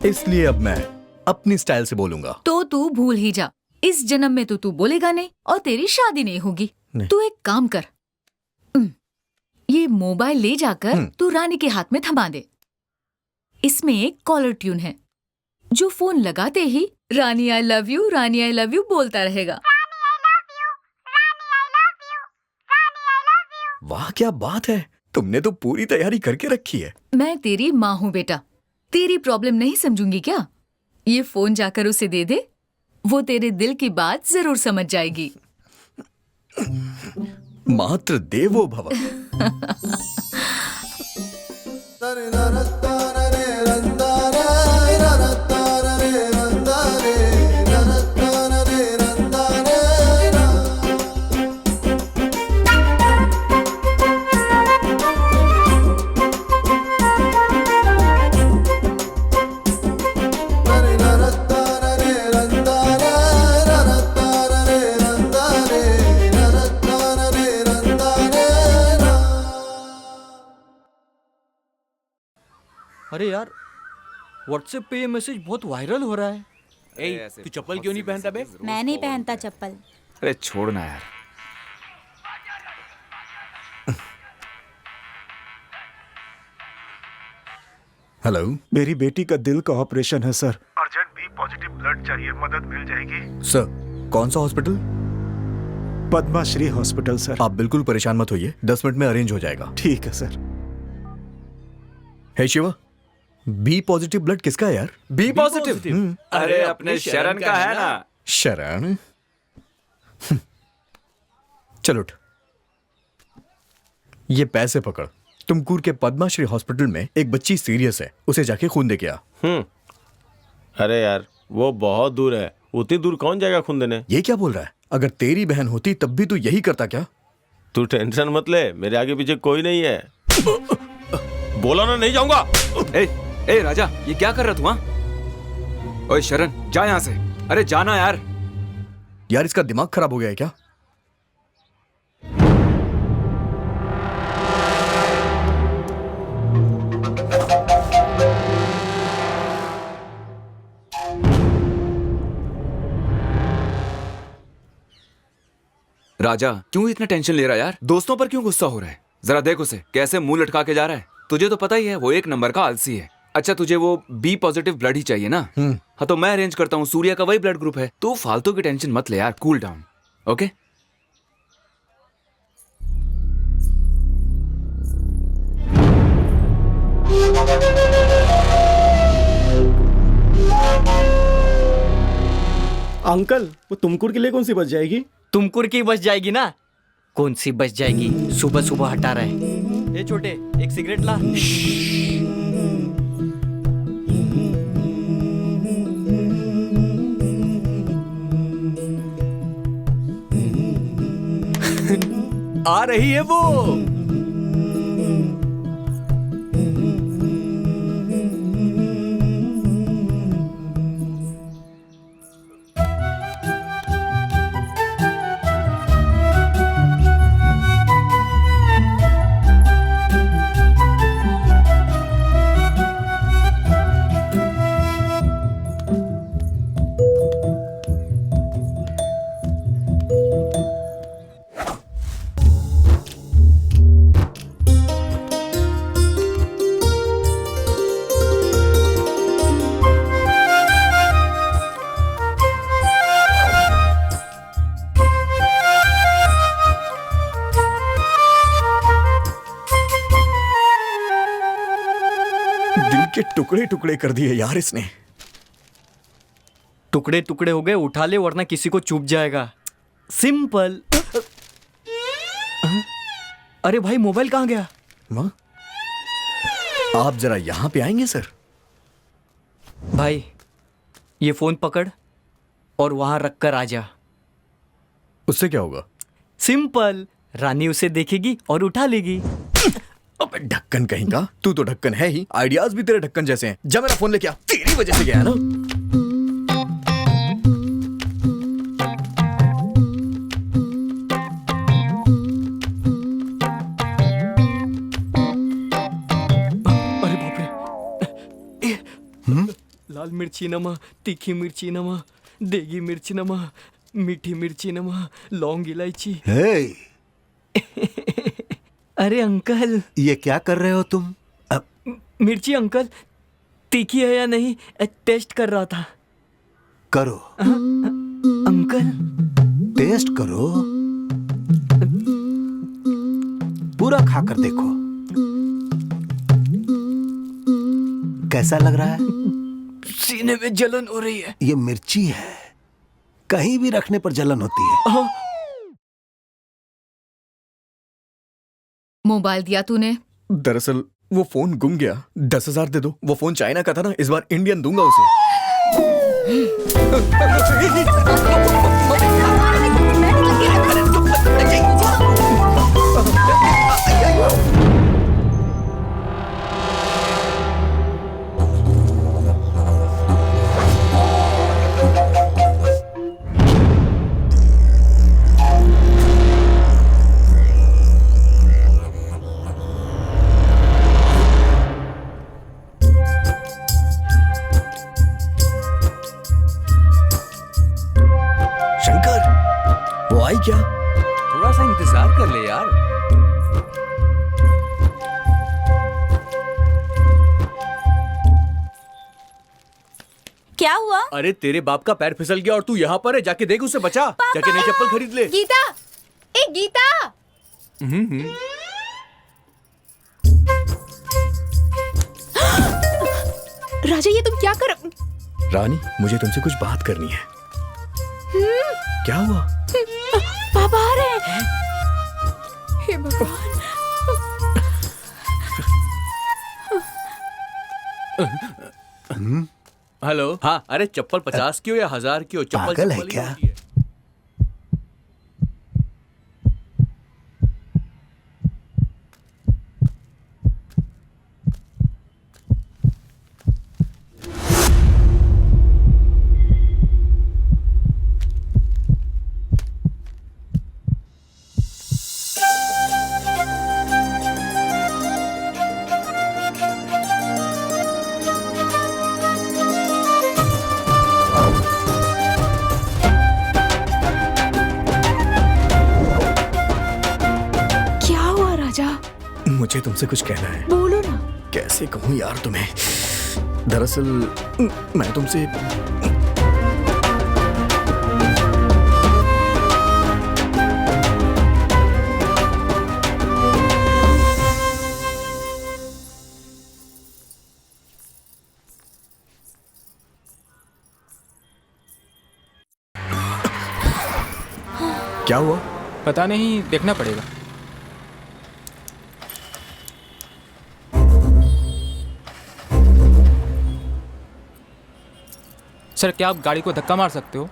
इसलिए अब मैं अपनी स्टाइल से बोलूंगा। तो तू भूल ही जा, इस जन्म में तो तू बोलेगा नहीं और तेरी शादी नहीं होगी। तू एक काम कर, ये मोबाइल ले जाकर तू रानी के हाथ में थमा दे। इसमें एक कॉलर ट्यून है जो फोन लगाते ही Rani I love you, Rani I love you बोलता रहेगा। वाह क्या बात है, तुमने तो पूरी तैयारी करके रखी है। मैं तेरी माँ हूँ बेटा, तेरी प्रॉब्लम नहीं समझूंगी क्या? ये फोन जाकर उसे दे दे, वो तेरे दिल की बात जरूर समझ जाएगी। मात्र देवो भव। अरे यार, व्हाट्सएप पे ये मैसेज बहुत वायरल हो रहा है। ए, तू चप्पल क्यों नहीं पहनता बे? मैं नहीं पहनता चप्पल। अरे छोड़ना यार। हेलो, मेरी बेटी का दिल का ऑपरेशन है sir. Urgent B positive blood चाहिए, मदद मिल जाएगी? सर कौन सा हॉस्पिटल? Padma Shri hospital sir. आप बिल्कुल परेशान मत होइए, 10 मिनट में अरेंज हो जाएगा। ठीक है सर। हे शिवा, बी पॉजिटिव ब्लड किसका है यार? B positive? अरे अपने शरण का है ना। शरण? चलो उठ, ये पैसे पकड़। तुमकुर के पद्माश्री हॉस्पिटल में एक बच्ची सीरियस है, उसे जाके खून दे के आ। अरे यार वो बहुत दूर है, उतनी दूर कौन जाएगा खून देने? ये क्या बोल रहा है? अगर तेरी बहन होती तब भी तू यही करता क्या? तू टेंशन मत ले, मेरे आगे पीछे कोई नहीं है। बोला ना नहीं जाऊंगा। ए राजा, ये क्या कर रहा तू? हाँ ओए शरण, जा यहाँ से। अरे जाना यार। यार इसका दिमाग खराब हो गया है क्या? राजा क्यों इतना टेंशन ले रहा है यार? दोस्तों पर क्यों गुस्सा हो रहा है? जरा देख उसे कैसे मुंह लटका के जा रहा है। तुझे तो पता ही है वो एक नंबर का आलसी है। अच्छा तुझे वो बी पॉजिटिव ब्लड ही चाहिए ना? हाँ तो मैं अरेंज करता हूँ, सूर्या का वही ब्लड ग्रुप है। तू फालतू की टेंशन मत ले यार, कूल डाउन। ओके अंकल, वो तुमकुर के लिए कौन सी बच जाएगी? तुमकुर की बच जाएगी ना? कौन सी बच जाएगी? सुबह सुबह हटा रहा है। ए छोटे, एक सिगरेट ला। आ रही है वो। टुकड़े टुकड़े कर दिए यार इसने। टुकड़े टुकड़े हो गए, उठा ले वरना किसी को चुभ जाएगा। सिंपल। अरे भाई मोबाइल कहाँ गया? माँ आप जरा यहां पे आएंगे सर? भाई ये फोन पकड़ और वहां रख कर आ जा। उससे क्या होगा? सिंपल, रानी उसे देखेगी और उठा लेगी। अबे ढक्कन कहीं का, तू तो ढक्कन है ही, आइडियाज भी तेरे ढक्कन जैसे हैं। जा मेरा फोन लेके आ, तेरी वजह से गया है ना। अरे बाप रे। लाल मिर्ची नमा, तीखी मिर्ची नमा, देगी मिर्ची नमा, मीठी मिर्ची नमा, लौंग इलायची। हे, अरे अंकल, ये क्या कर रहे हो तुम? मिर्ची अंकल तीखी है या नहीं टेस्ट कर रहा था। करो अंकल, टेस्ट करो, पूरा खाकर देखो कैसा लग रहा है। सीने में जलन हो रही है। ये मिर्ची है, कहीं भी रखने पर जलन होती है। मोबाइल दिया तूने? दरअसल वो फोन गुम गया। 10,000 दे दो। वो फोन चाइना का था ना, इस बार इंडियन दूंगा उसे। आई क्या? थोड़ा सा इंतजार कर ले यार। क्या हुआ? अरे तेरे बाप का पैर फिसल गया और तू यहाँ पर है, जाके देख उसे बचा। जाके नई चप्पल खरीद ले। गीता, ए गीता। राजा ये तुम क्या कर? रानी मुझे तुमसे कुछ बात करनी है। क्या हुआ? पापा आ रहे हैं। हे भगवान। हेलो। हाँ, अरे चप्पल 50 की हो या 1000 की हो, चप्पल पागल है चप्पल ही क्या? होती है। मुझे तुमसे कुछ कहना है। बोलो ना। कैसे कहूँ यार तुम्हें? दरअसल मैं तुमसे क्या हुआ? पता नहीं, देखना पड़ेगा। सर, क्या आप गाड़ी को धक्का मार सकते हो?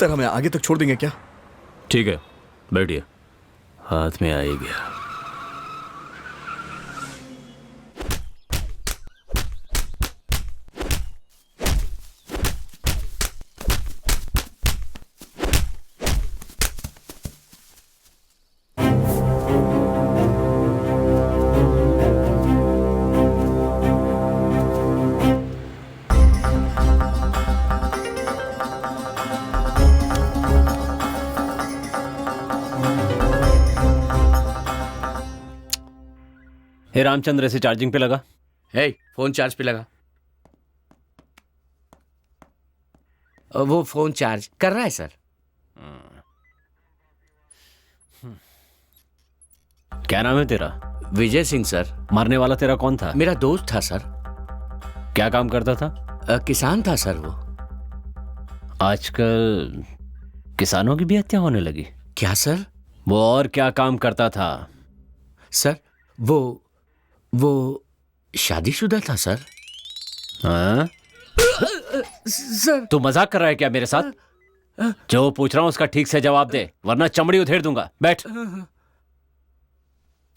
सर हमें आगे तक छोड़ देंगे क्या? ठीक है, बैठिए। हाथ में आ ही गया। हे रामचंद्र, ऐसे चार्जिंग पे लगा। हे, फोन चार्ज पे लगा। वो फोन चार्ज कर रहा है सर। क्या नाम है तेरा? विजय सिंह सर। मारने वाला तेरा कौन था? मेरा दोस्त था सर। क्या काम करता था? किसान था सर वो। आजकल किसानों की भी हत्या होने लगी। क्या सर? वो और क्या काम करता था? सर वो शादीशुदा था सर। हाँ? सर तू मजाक कर रहा है क्या मेरे साथ? जो पूछ रहा हूं उसका ठीक से जवाब दे, वरना चमड़ी उधेड़ दूंगा। बैठ।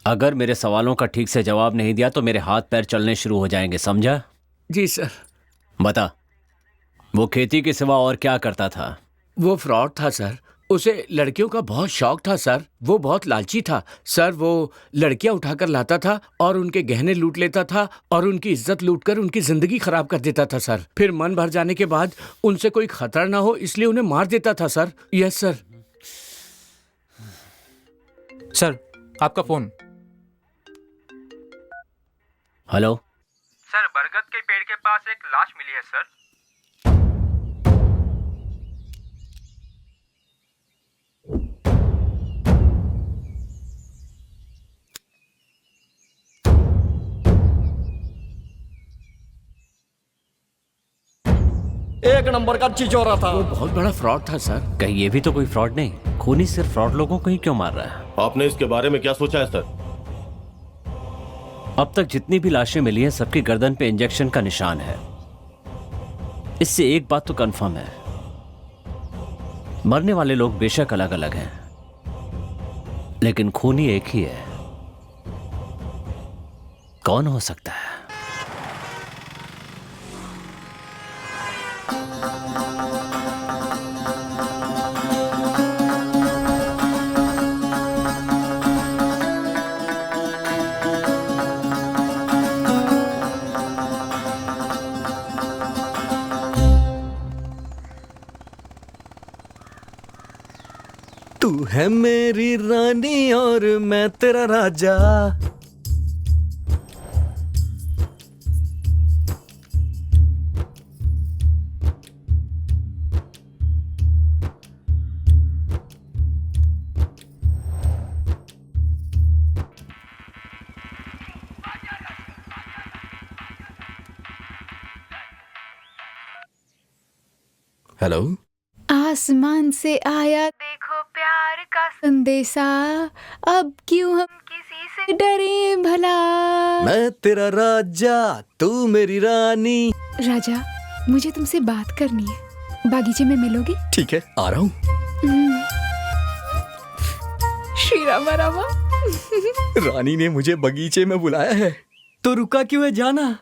अगर मेरे सवालों का ठीक से जवाब नहीं दिया तो मेरे हाथ पैर चलने शुरू हो जाएंगे, समझा? जी सर। बता, वो खेती के सिवा और क्या करता था? वो फ्रॉड था सर। उसे लड़कियों का बहुत शौक था सर। वो बहुत लालची था सर। वो लड़कियां उठाकर लाता था और उनके गहने लूट लेता था और उनकी इज्जत लूटकर उनकी जिंदगी खराब कर देता था सर। फिर मन भर जाने के बाद उनसे कोई खतरा ना हो इसलिए उन्हें मार देता था सर। Yes sir. सर, आपका फोन। हेलो सर, बरगद के पेड़ के पास एक लाश मिली है सर। एक नंबर का चिचोरा था। वो बहुत बड़ा फ्रॉड था सर। कहीं ये भी तो कोई फ्रॉड नहीं? खूनी सिर्फ फ्रॉड लोगों को ही क्यों मार रहा है? आपने इसके बारे में क्या सोचा है सर? अब तक जितनी भी लाशें मिली हैं सबकी गर्दन पे इंजेक्शन का निशान है। इससे एक बात तो कंफर्म है, मरने वाले लोग बेशक अलग अलग हैं, लेकिन खूनी एक ही है। कौन हो सकता है? तू है मेरी रानी और मैं तेरा राजा। हेलो, आसमान से आया देखो प्यार का संदेशा, अब क्यों हम किसी से डरे भला। मैं तेरा राजा, तू मेरी रानी। राजा, मुझे तुमसे बात करनी है, बागीचे में मिलोगे? ठीक है, आ रहा हूँ। श्री रामा रामा। रानी ने मुझे बगीचे में बुलाया है, तो रुका क्यों है? जाना।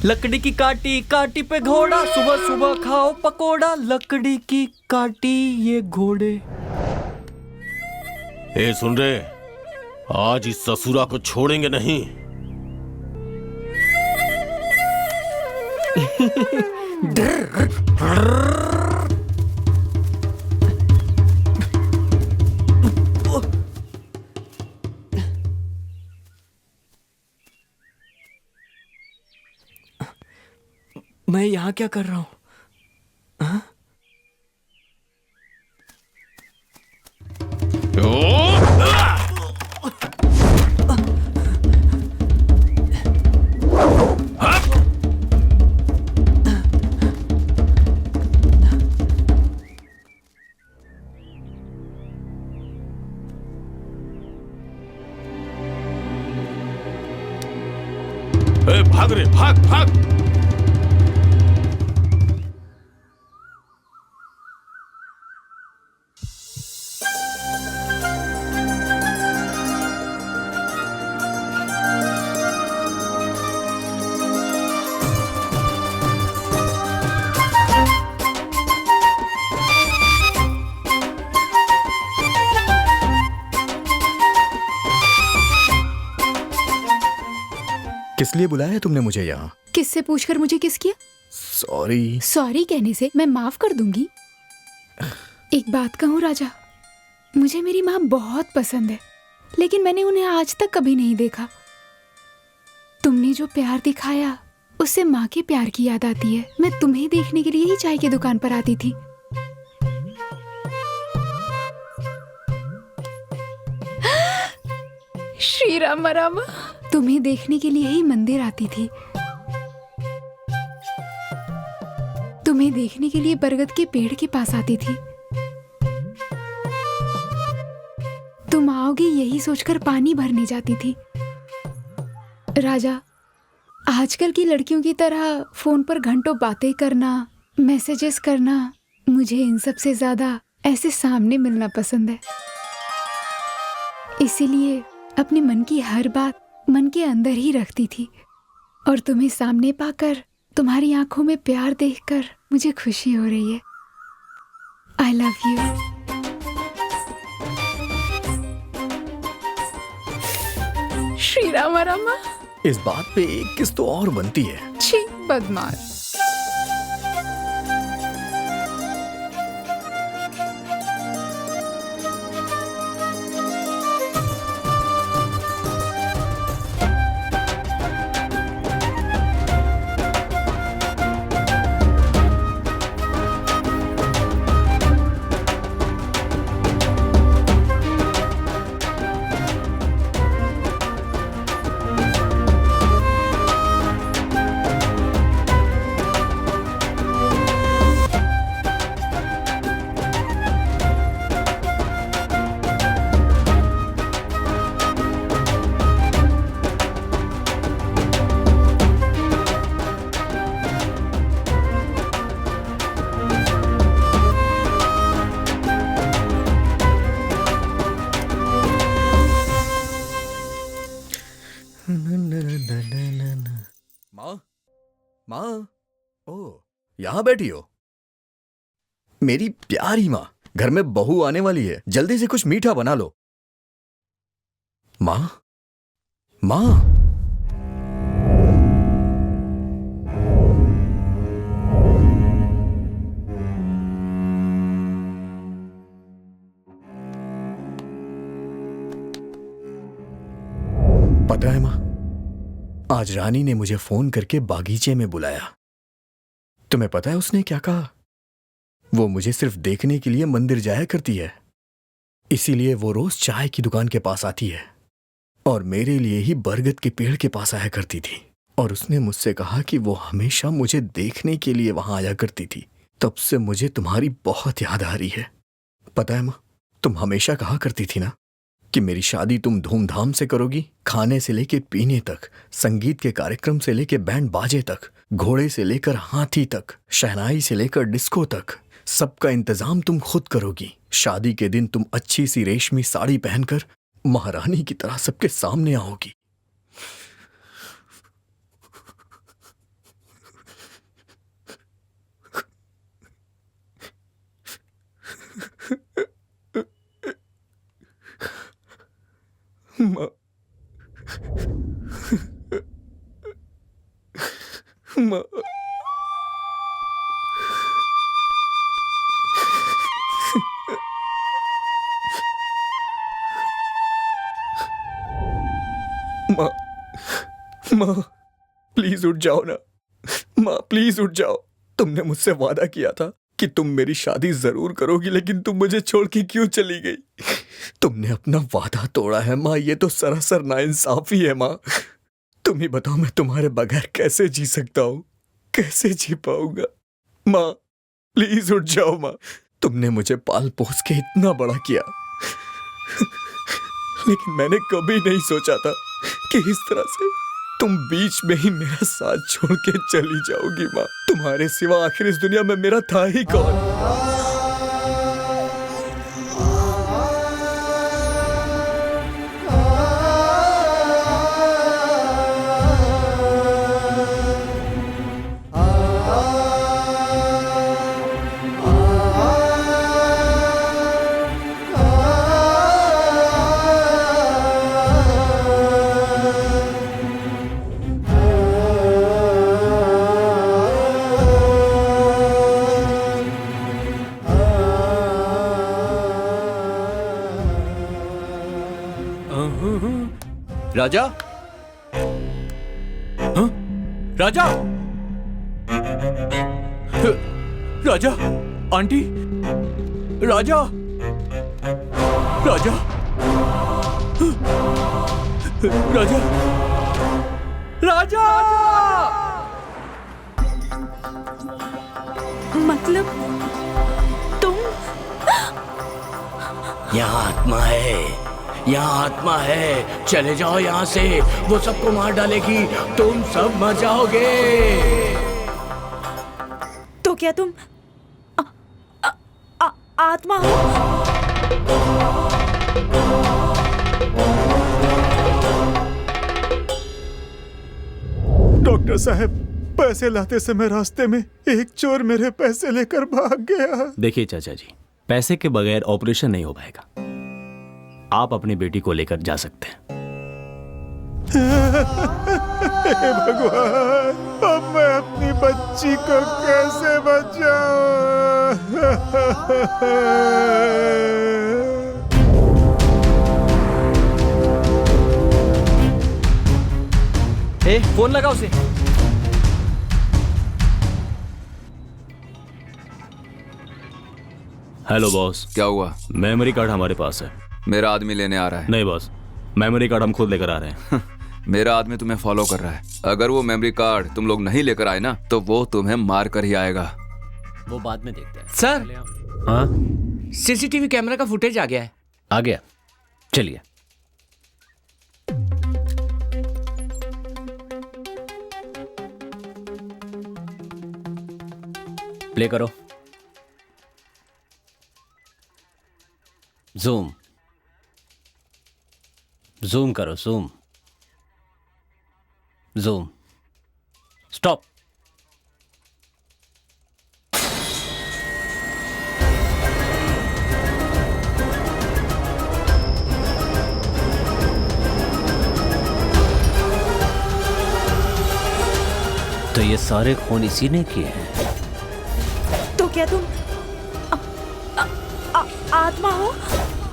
लकड़ी की काटी काटी पे घोड़ा, सुबह सुबह खाओ पकोड़ा। लकड़ी की काटी ये घोड़े। ए सुन रहे, आज इस ससुरा को छोड़ेंगे नहीं। मैं यहाँ क्या कर रहा हूँ? ए, भाग रे, भाग भाग। किस लिए बुलाया है तुमने मुझे यहाँ? किससे पूछकर मुझे किस किया? सॉरी। सॉरी कहने से मैं माफ कर दूंगी। एक बात कहूँ राजा, मुझे मेरी माँ बहुत पसंद है, लेकिन मैंने उन्हें आज तक कभी नहीं देखा। तुमने जो प्यार दिखाया उससे माँ के प्यार की याद आती है। मैं तुम्हें देखने के लिए ही चाय की दुकान पर आती थी। श्री राम रामा, तुम्हें देखने के लिए ही मंदिर आती थी। तुम्हें देखने के लिए बरगद के पेड़ के पास आती थी। तुम आओगे यही सोचकर पानी भरने जाती थी। राजा, आजकल की लड़कियों की तरह फोन पर घंटों बातें करना, मैसेजेस करना, मुझे इन सब से ज्यादा ऐसे सामने मिलना पसंद है। इसीलिए अपने मन की हर बात मन के अंदर ही रखती थी, और तुम्हें सामने पाकर, तुम्हारी आंखों में प्यार देखकर मुझे खुशी हो रही है। आई लव यू। श्री रामा रामा। इस बात पे एक किस तो और बनती है। छी, बदमाश। माँ, ओ, यहाँ बैठी हो? मेरी प्यारी माँ, घर में बहू आने वाली है, जल्दी से कुछ मीठा बना लो। माँ, माँ। पता है माँ, आज रानी ने मुझे फोन करके बागीचे में बुलाया। तुम्हें पता है उसने क्या कहा? वो मुझे सिर्फ देखने के लिए मंदिर जाया करती है, इसीलिए वो रोज चाय की दुकान के पास आती है, और मेरे लिए ही बरगद के पेड़ के पास आया करती थी। और उसने मुझसे कहा कि वो हमेशा मुझे देखने के लिए वहां आया करती थी। तब से मुझे तुम्हारी बहुत याद आ रही है। पता है माँ, तुम हमेशा कहा करती थी ना कि मेरी शादी तुम धूमधाम से करोगी, खाने से लेके पीने तक, संगीत के कार्यक्रम से लेके बैंड बाजे तक, घोड़े से लेकर हाथी तक, शहनाई से लेकर डिस्को तक, सबका इंतजाम तुम खुद करोगी। शादी के दिन तुम अच्छी सी रेशमी साड़ी पहनकर महारानी की तरह सबके सामने आओगी। माँ, माँ, माँ, माँ, प्लीज उठ जाओ ना। माँ, प्लीज उठ जाओ। तुमने मुझसे वादा किया था कि तुम मेरी शादी जरूर करोगी, लेकिन तुम मुझे छोड़ के क्यों चली गई? तुमने अपना वादा तोड़ा है माँ, ये तो सरासर नाइंसाफी है माँ। तुम ही बताओ, मैं तुम्हारे बगैर कैसे जी सकता हूँ, कैसे जी पाऊंगा? माँ, प्लीज उठ जाओ माँ। तुमने मुझे पाल पोस के इतना बड़ा किया, लेकिन मैंने कभी नहीं सोचा था कि इस तरह से तुम बीच में ही मेरा साथ छोड़ के चली जाओगी माँ। तुम्हारे सिवा आखिर इस दुनिया में मेरा था ही कौन। राजा, हाँ? राजा, राजा, आंटी, राजा, राजा, राजा, राजा। मतलब तुम? यहाँ आत्मा है, यहाँ आत्मा है, चले जाओ यहाँ से, वो सबको मार डालेगी, तुम सब मर जाओगे। तो क्या तुम आत्मा हो? डॉक्टर साहब, पैसे लाते समय रास्ते में एक चोर मेरे पैसे लेकर भाग गया। देखिए चाचा जी, पैसे के बगैर ऑपरेशन नहीं हो पाएगा। आप अपनी बेटी को लेकर जा सकते हैं। हे भगवान, अब मैं अपनी बच्ची को कैसे बचाऊं? फोन लगाओ उसे। Hello boss. क्या हुआ? मेमोरी कार्ड हमारे पास है। मेरा आदमी लेने आ रहा है। नहीं बॉस, मेमोरी कार्ड हम खुद लेकर आ रहे हैं। मेरा आदमी तुम्हें फॉलो कर रहा है। अगर वो मेमोरी कार्ड तुम लोग नहीं लेकर आए ना, तो वो तुम्हें मार कर ही आएगा। वो बाद में देखते हैं। सर, हाँ, सीसीटीवी कैमरा का फुटेज आ गया है। आ गया, चलिए। प्ले करो। जूम जूम करो, जूम जूम। स्टॉप। तो ये सारे खून इसी ने किए हैं। तो क्या तुम आत्मा हो?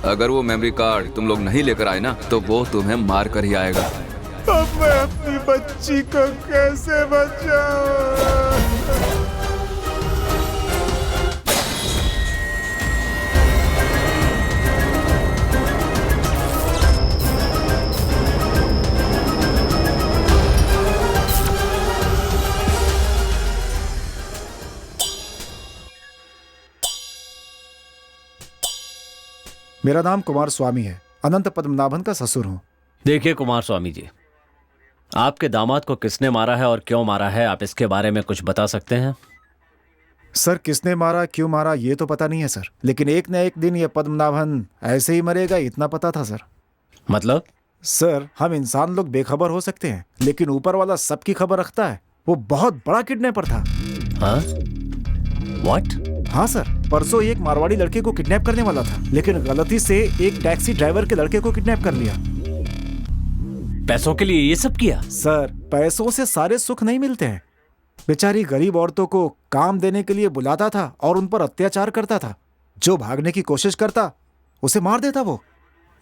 अगर वो मेमोरी कार्ड तुम लोग नहीं लेकर आए ना, तो वो तुम्हें मार कर ही आएगा। अब मैं अपनी बच्ची को कैसे बचाऊं? मेरा नाम कुमार स्वामी है, अनंत पद्मनाभन का ससुर हूँ। देखिए कुमार स्वामी जी, आपके दामाद को किसने मारा है और क्यों मारा है, आप इसके बारे में कुछ बता सकते हैं? सर, किसने मारा, क्यों मारा, ये तो पता नहीं है सर, लेकिन एक न एक दिन ये पद्मनाभन ऐसे ही मरेगा, इतना पता था सर। मतलब? सर, हम इंसान लोग बेखबर हो सकते हैं, लेकिन ऊपर वाला सबकी खबर रखता है। वो बहुत बड़ा किडनैपर था। हाँ? What? हाँ सर, परसों एक मारवाड़ी लड़के को किडनैप करने वाला था, लेकिन गलती से एक टैक्सी ड्राइवर के लड़के को किडनैप कर लिया। पैसों के लिए ये सब किया? सर, पैसों से सारे सुख नहीं मिलते हैं। बेचारी गरीब औरतों को काम देने के लिए बुलाता था और उन पर अत्याचार करता था। जो भागने की कोशिश करता उसे मार देता वो।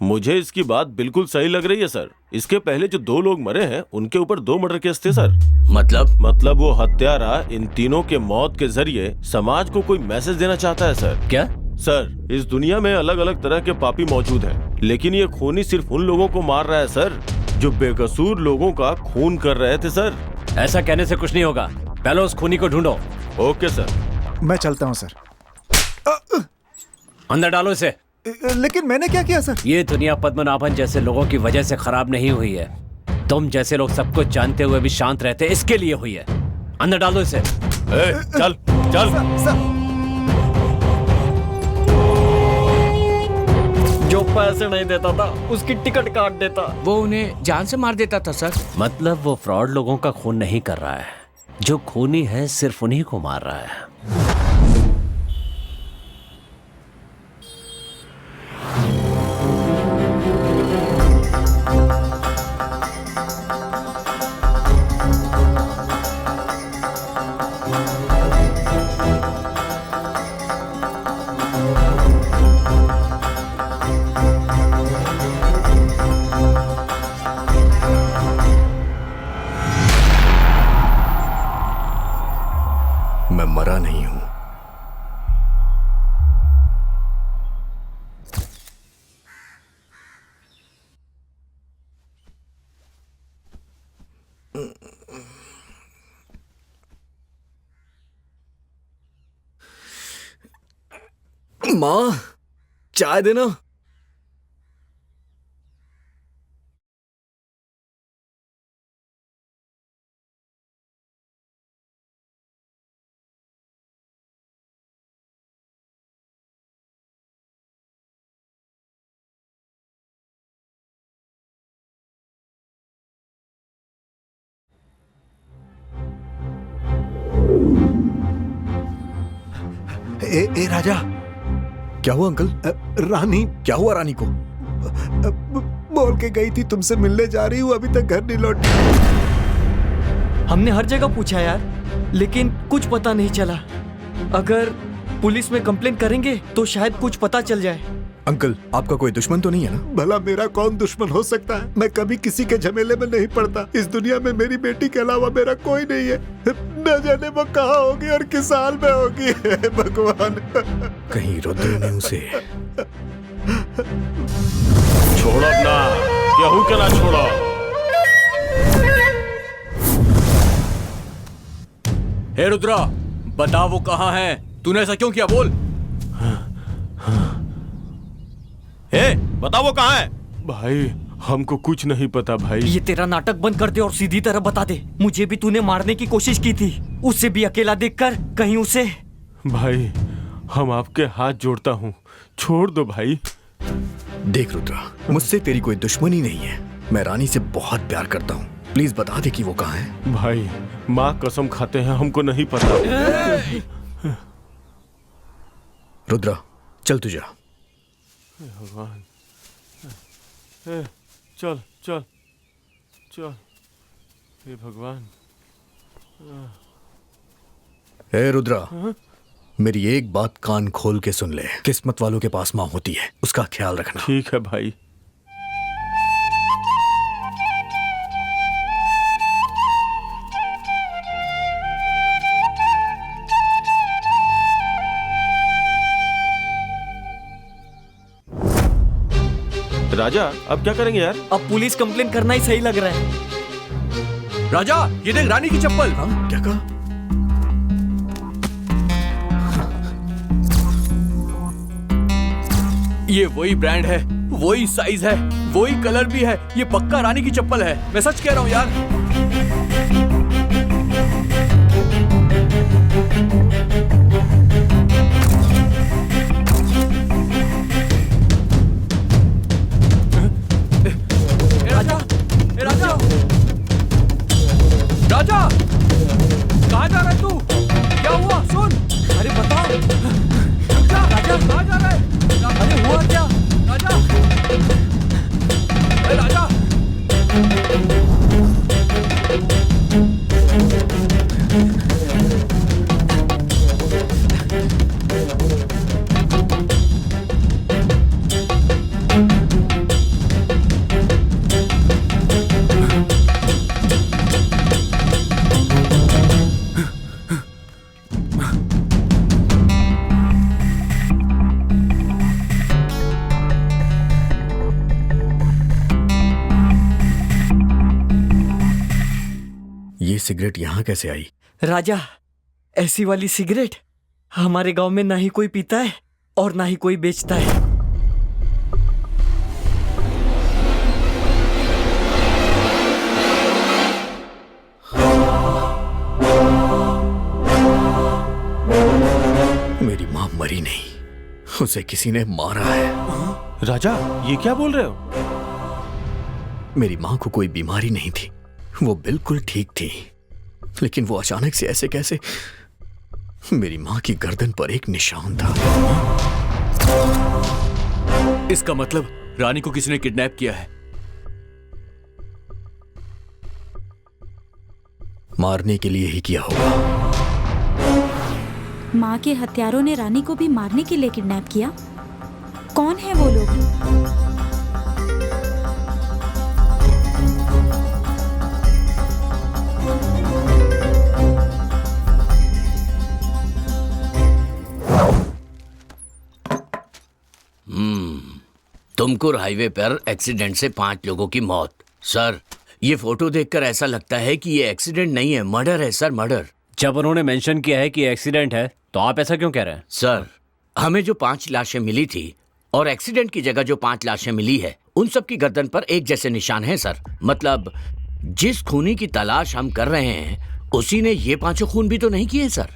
मुझे इसकी बात बिल्कुल सही लग रही है सर। इसके पहले जो 2 लोग मरे हैं उनके ऊपर 2 मर्डर केस थे सर। मतलब वो हत्यारा इन तीनों के मौत के जरिए समाज को कोई मैसेज देना चाहता है सर। क्या? सर, इस दुनिया में अलग अलग तरह के पापी मौजूद हैं, लेकिन ये खूनी सिर्फ उन लोगों को मार रहा है सर जो बेकसूर लोगों का खून कर रहे थे सर। ऐसा कहने से कुछ नहीं होगा, पहले उस खूनी को ढूंढो। Okay sir. मैं चलता हूँ सर। अंदर डालो इसे। लेकिन मैंने क्या किया सर? ये दुनिया पद्मनाभन जैसे लोगों की वजह से खराब नहीं हुई है। तुम जैसे लोग सब कुछ जानते हुए भी शांत रहते इसके लिए हुई है। अंदर डालो इसे। चल चल। जो पैसे नहीं देता था उसकी टिकट काट देता। वो उन्हें जान से मार देता था सर। मतलब वो फ्रॉड लोगों का खून नहीं कर रहा है, जो खूनी है सिर्फ उन्हीं को मार रहा है। मैं मरा नहीं हूं। मां, चाय देना। ए राजा, क्या हुआ अंकल? रानी। क्या हुआ रानी को? बोल के गई थी तुमसे मिलने जा रही हूँ, अभी तक घर नहीं लौटी। हमने हर जगह पूछा यार, लेकिन कुछ पता नहीं चला। अगर पुलिस में कंप्लेन करेंगे तो शायद कुछ पता चल जाए। अंकल, आपका कोई दुश्मन तो नहीं है ना? भला मेरा कौन दुश्मन हो सकता है? मैं कभी किसी के झमेले में नहीं पड़ता। इस दुनिया में मेरी बेटी के अलावा मेरा कोई नहीं है। न जाने वो कहाँ होगी और किस हाल में होगी। भगवान, कहीं रुद्र ने उसे छोड़ो ना, केहू के ना छोड़ो। हे रुद्रा, बता वो कहाँ है? तूने ऐसा क्यों किया? बोल। ए, बता वो कहाँ है? भाई हमको कुछ नहीं पता भाई। ये तेरा नाटक बंद कर दे और सीधी तरह बता दे। मुझे भी तूने मारने की कोशिश की थी, उससे भी अकेला देखकर कहीं उसे। भाई हम आपके हाथ जोड़ता हूँ, छोड़ दो भाई। देख रुद्रा, मुझसे तेरी कोई दुश्मनी नहीं है। मैं रानी से बहुत प्यार करता हूँ। प्लीज बता दे कि वो कहाँ है। भाई माँ कसम खाते हैं, हमको नहीं पता। रुद्रा चल तू जा। भगवान, चल चल चल। हे भगवान। हे रुद्रा, मेरी एक बात कान खोल के सुन ले। किस्मत वालों के पास माँ होती है, उसका ख्याल रखना। ठीक है भाई। राजा अब क्या करेंगे यार? अब पुलिस कंप्लेन करना ही सही लग रहा है। राजा, ये देख रानी की चप्पल। हाँ, क्या कहा? ये वही ब्रांड है, वही साइज है, वही कलर भी है। ये पक्का रानी की चप्पल है, मैं सच कह रहा हूँ यार। राजा, कहाँ जा रहा है तू? क्या हुआ? सुन। अरे बता। राजा कहाँ जा रहा है? अरे हुआ क्या? राजा, राजा। ये सिगरेट यहाँ कैसे आई? राजा, ऐसी वाली सिगरेट हमारे गांव में ना ही कोई पीता है और ना ही कोई बेचता है। उसे किसी ने मारा है। राजा, ये क्या बोल रहे हो? मेरी माँ को कोई बीमारी नहीं थी, वो बिल्कुल ठीक थी, लेकिन वो अचानक से ऐसे कैसे? मेरी माँ की गर्दन पर एक निशान था। इसका मतलब रानी को किसी ने किडनैप किया है। मारने के लिए ही किया होगा। माँ के हत्यारों ने रानी को भी मारने के लिए किडनैप किया। कौन है वो लोग? तुमकुर हाईवे पर एक्सीडेंट से 5 लोगों की मौत। सर, ये फोटो देखकर ऐसा लगता है कि ये एक्सीडेंट नहीं है, मर्डर है सर, मर्डर। जब उन्होंने मेंशन किया है कि एक्सीडेंट है तो आप ऐसा क्यों कह रहे हैं? सर, हमें जो 5 लाशें मिली थी और एक्सीडेंट की जगह जो 5 लाशें मिली है, उन सब की गर्दन पर एक जैसे निशान हैं सर। मतलब जिस खूनी की तलाश हम कर रहे हैं उसी ने ये 5 खून भी तो नहीं किए सर।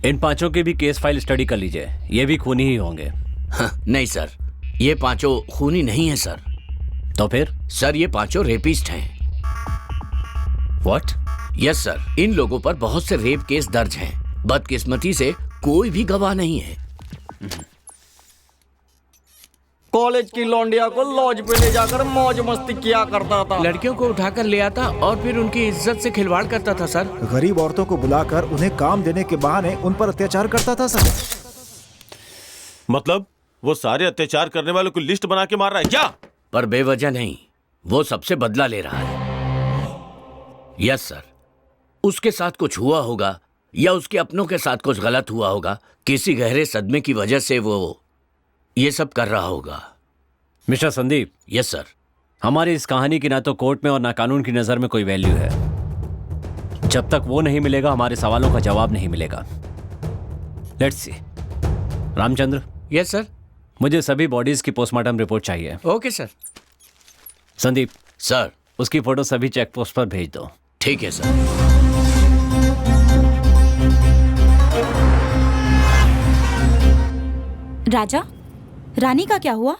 इन 5 की भी केस फाइल स्टडी कर लीजिए, ये भी खूनी ही होंगे। हाँ, नहीं सर, ये 5 खूनी नहीं है सर। तो फिर? सर, ये 5 रेपिस्ट हैं। व्हाट? यस सर, इन लोगों पर बहुत से रेप केस दर्ज हैं। बदकिस्मती से कोई भी गवाह नहीं है। कॉलेज की लौंडिया को लॉज पे ले जाकर मौज मस्ती किया करता था। लड़कियों को उठाकर ले आता और फिर उनकी इज्जत से खिलवाड़ करता था सर। गरीब औरतों को बुलाकर उन्हें काम देने के बहाने उन पर अत्याचार करता था सर। मतलब वो सारे अत्याचार करने वालों को लिस्ट बना के मार रहा है क्या? पर बेवजह नहीं, वो सबसे बदला ले रहा है। यस सर, उसके साथ कुछ हुआ होगा या उसके अपनों के साथ कुछ गलत हुआ होगा। किसी गहरे सदमे की वजह से वो ये सब कर रहा होगा। मिस्टर संदीप। Yes sir. हमारी इस कहानी की ना तो कोर्ट में और ना कानून की नजर में कोई वैल्यू है। जब तक वो नहीं मिलेगा हमारे सवालों का जवाब नहीं मिलेगा। Let's see. Ramchandra. Yes sir. मुझे सभी बॉडीज की पोस्टमार्टम रिपोर्ट चाहिए। Okay sir. संदीप। सर। उसकी फोटो सभी चेक पोस्ट पर भेज दो। ठीक है सर। राजा, रानी का क्या हुआ?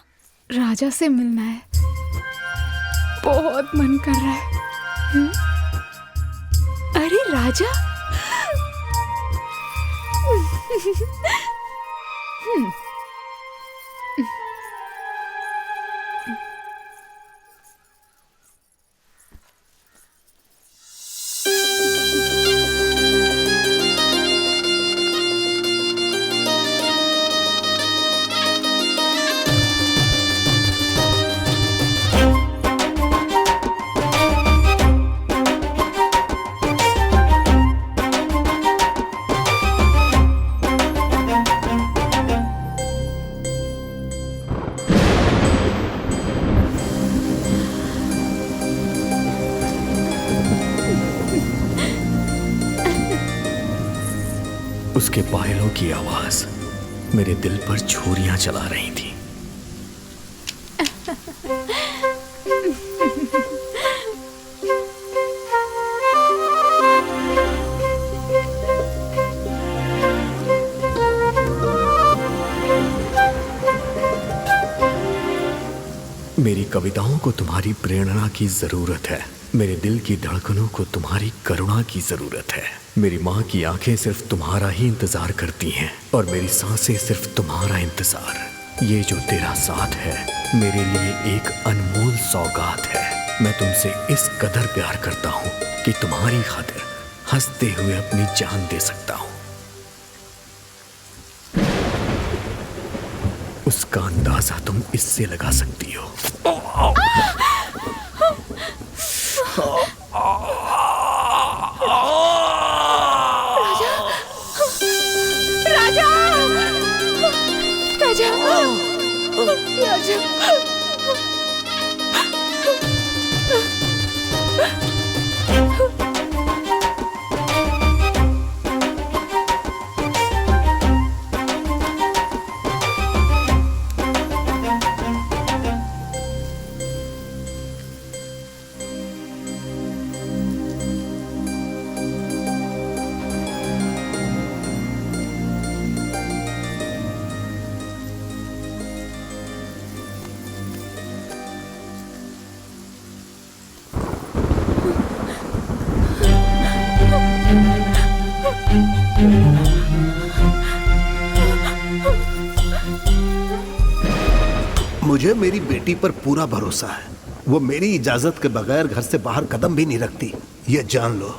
राजा से मिलना है, बहुत मन कर रहा है। अरे राजा। उसके पायलों की आवाज मेरे दिल पर छुरियां चला रही थी। मेरी कविताओं को तुम्हारी प्रेरणा की जरूरत है। मेरे दिल की धड़कनों को तुम्हारी करुणा की जरूरत है। मेरी माँ की आंखें सिर्फ तुम्हारा ही इंतजार करती हैं और मेरी सांसें सिर्फ तुम्हारा इंतजार। ये जो तेरा साथ है मेरे लिए एक अनमोल सौगात है। मैं तुमसे इस कदर प्यार करता हूँ कि तुम्हारी खातिर हंसते हुए अपनी जान दे सकता हूँ। उसका अंदाजा तुम इससे लगा सकती हो। राजा, राजा, राजा, मुझे मेरी बेटी पर पूरा भरोसा है। वो मेरी इजाजत के बगैर घर से बाहर कदम भी नहीं रखती, ये जान लो।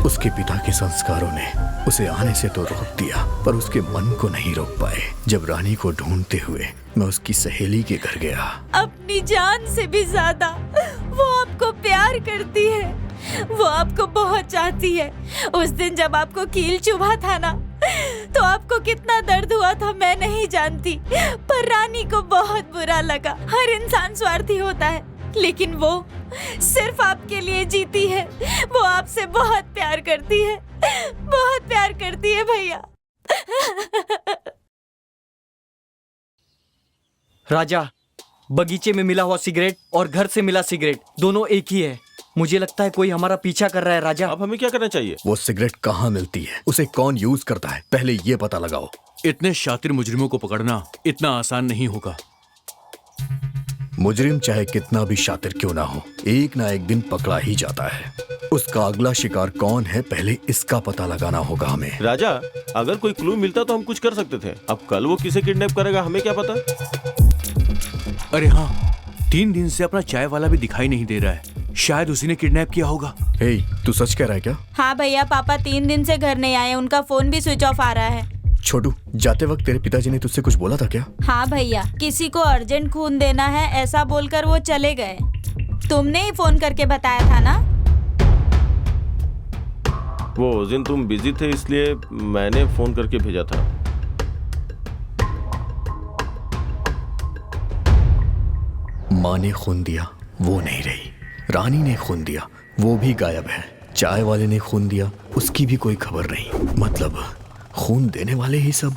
उसके पिता के संस्कारों ने उसे आने से तो रोक दिया, पर उसके मन को नहीं रोक पाए। जब रानी को ढूंढते हुए मैं उसकी सहेली के घर गया। अपनी जान से भी ज्यादा वो आपको प्यार करती है, वो आपको बहुत चाहती है। उस दिन जब आपको कील चुभा था ना, तो आपको कितना दर्द हुआ था मैं नहीं जानती, पर रानी को बहुत बुरा लगा। हर इंसान स्वार्थी होता है, लेकिन वो सिर्फ आपके लिए जीती है। वो आपसे बहुत प्यार करती है, बहुत प्यार करती है भैया। राजा, बगीचे में मिला हुआ सिगरेट और घर से मिला सिगरेट दोनों एक ही है। मुझे लगता है कोई हमारा पीछा कर रहा है। राजा, अब हमें क्या करना चाहिए? वो सिगरेट कहाँ मिलती है, उसे कौन यूज करता है, पहले ये पता लगाओ। इतने शातिर मुजरिमों को पकड़ना इतना आसान नहीं होगा। मुजरिम चाहे कितना भी शातिर क्यों ना हो, एक ना एक दिन पकड़ा ही जाता है। उसका अगला शिकार कौन है, पहले इसका पता लगाना होगा हमें। राजा, अगर कोई क्लू मिलता तो हम कुछ कर सकते थे। अब कल वो किसे किडनैप करेगा हमें क्या पता। अरे हाँ, 3 दिन से अपना चाय वाला भी दिखाई नहीं दे रहा है। शायद उसी ने किडनैप किया होगा। हे, तू सच कह रहा है क्या? हाँ भैया, पापा 3 दिन से घर नहीं आए, उनका फोन भी स्विच ऑफ आ रहा है। छोटू, जाते वक्त तेरे पिताजी ने तुझसे कुछ बोला था क्या? हाँ भैया, किसी को अर्जेंट खून देना है ऐसा बोलकर वो चले गए। तुमने ही फोन करके बताया था ना? वो उस दिन तुम बिजी थे इसलिए मैंने फोन करके भेजा था। माँ ने खून दिया, वो नहीं रही। रानी ने खून दिया, वो भी गायब है। चाय वाले ने खून दिया, उसकी भी कोई खबर नहीं। मतलब खून देने वाले ही सब।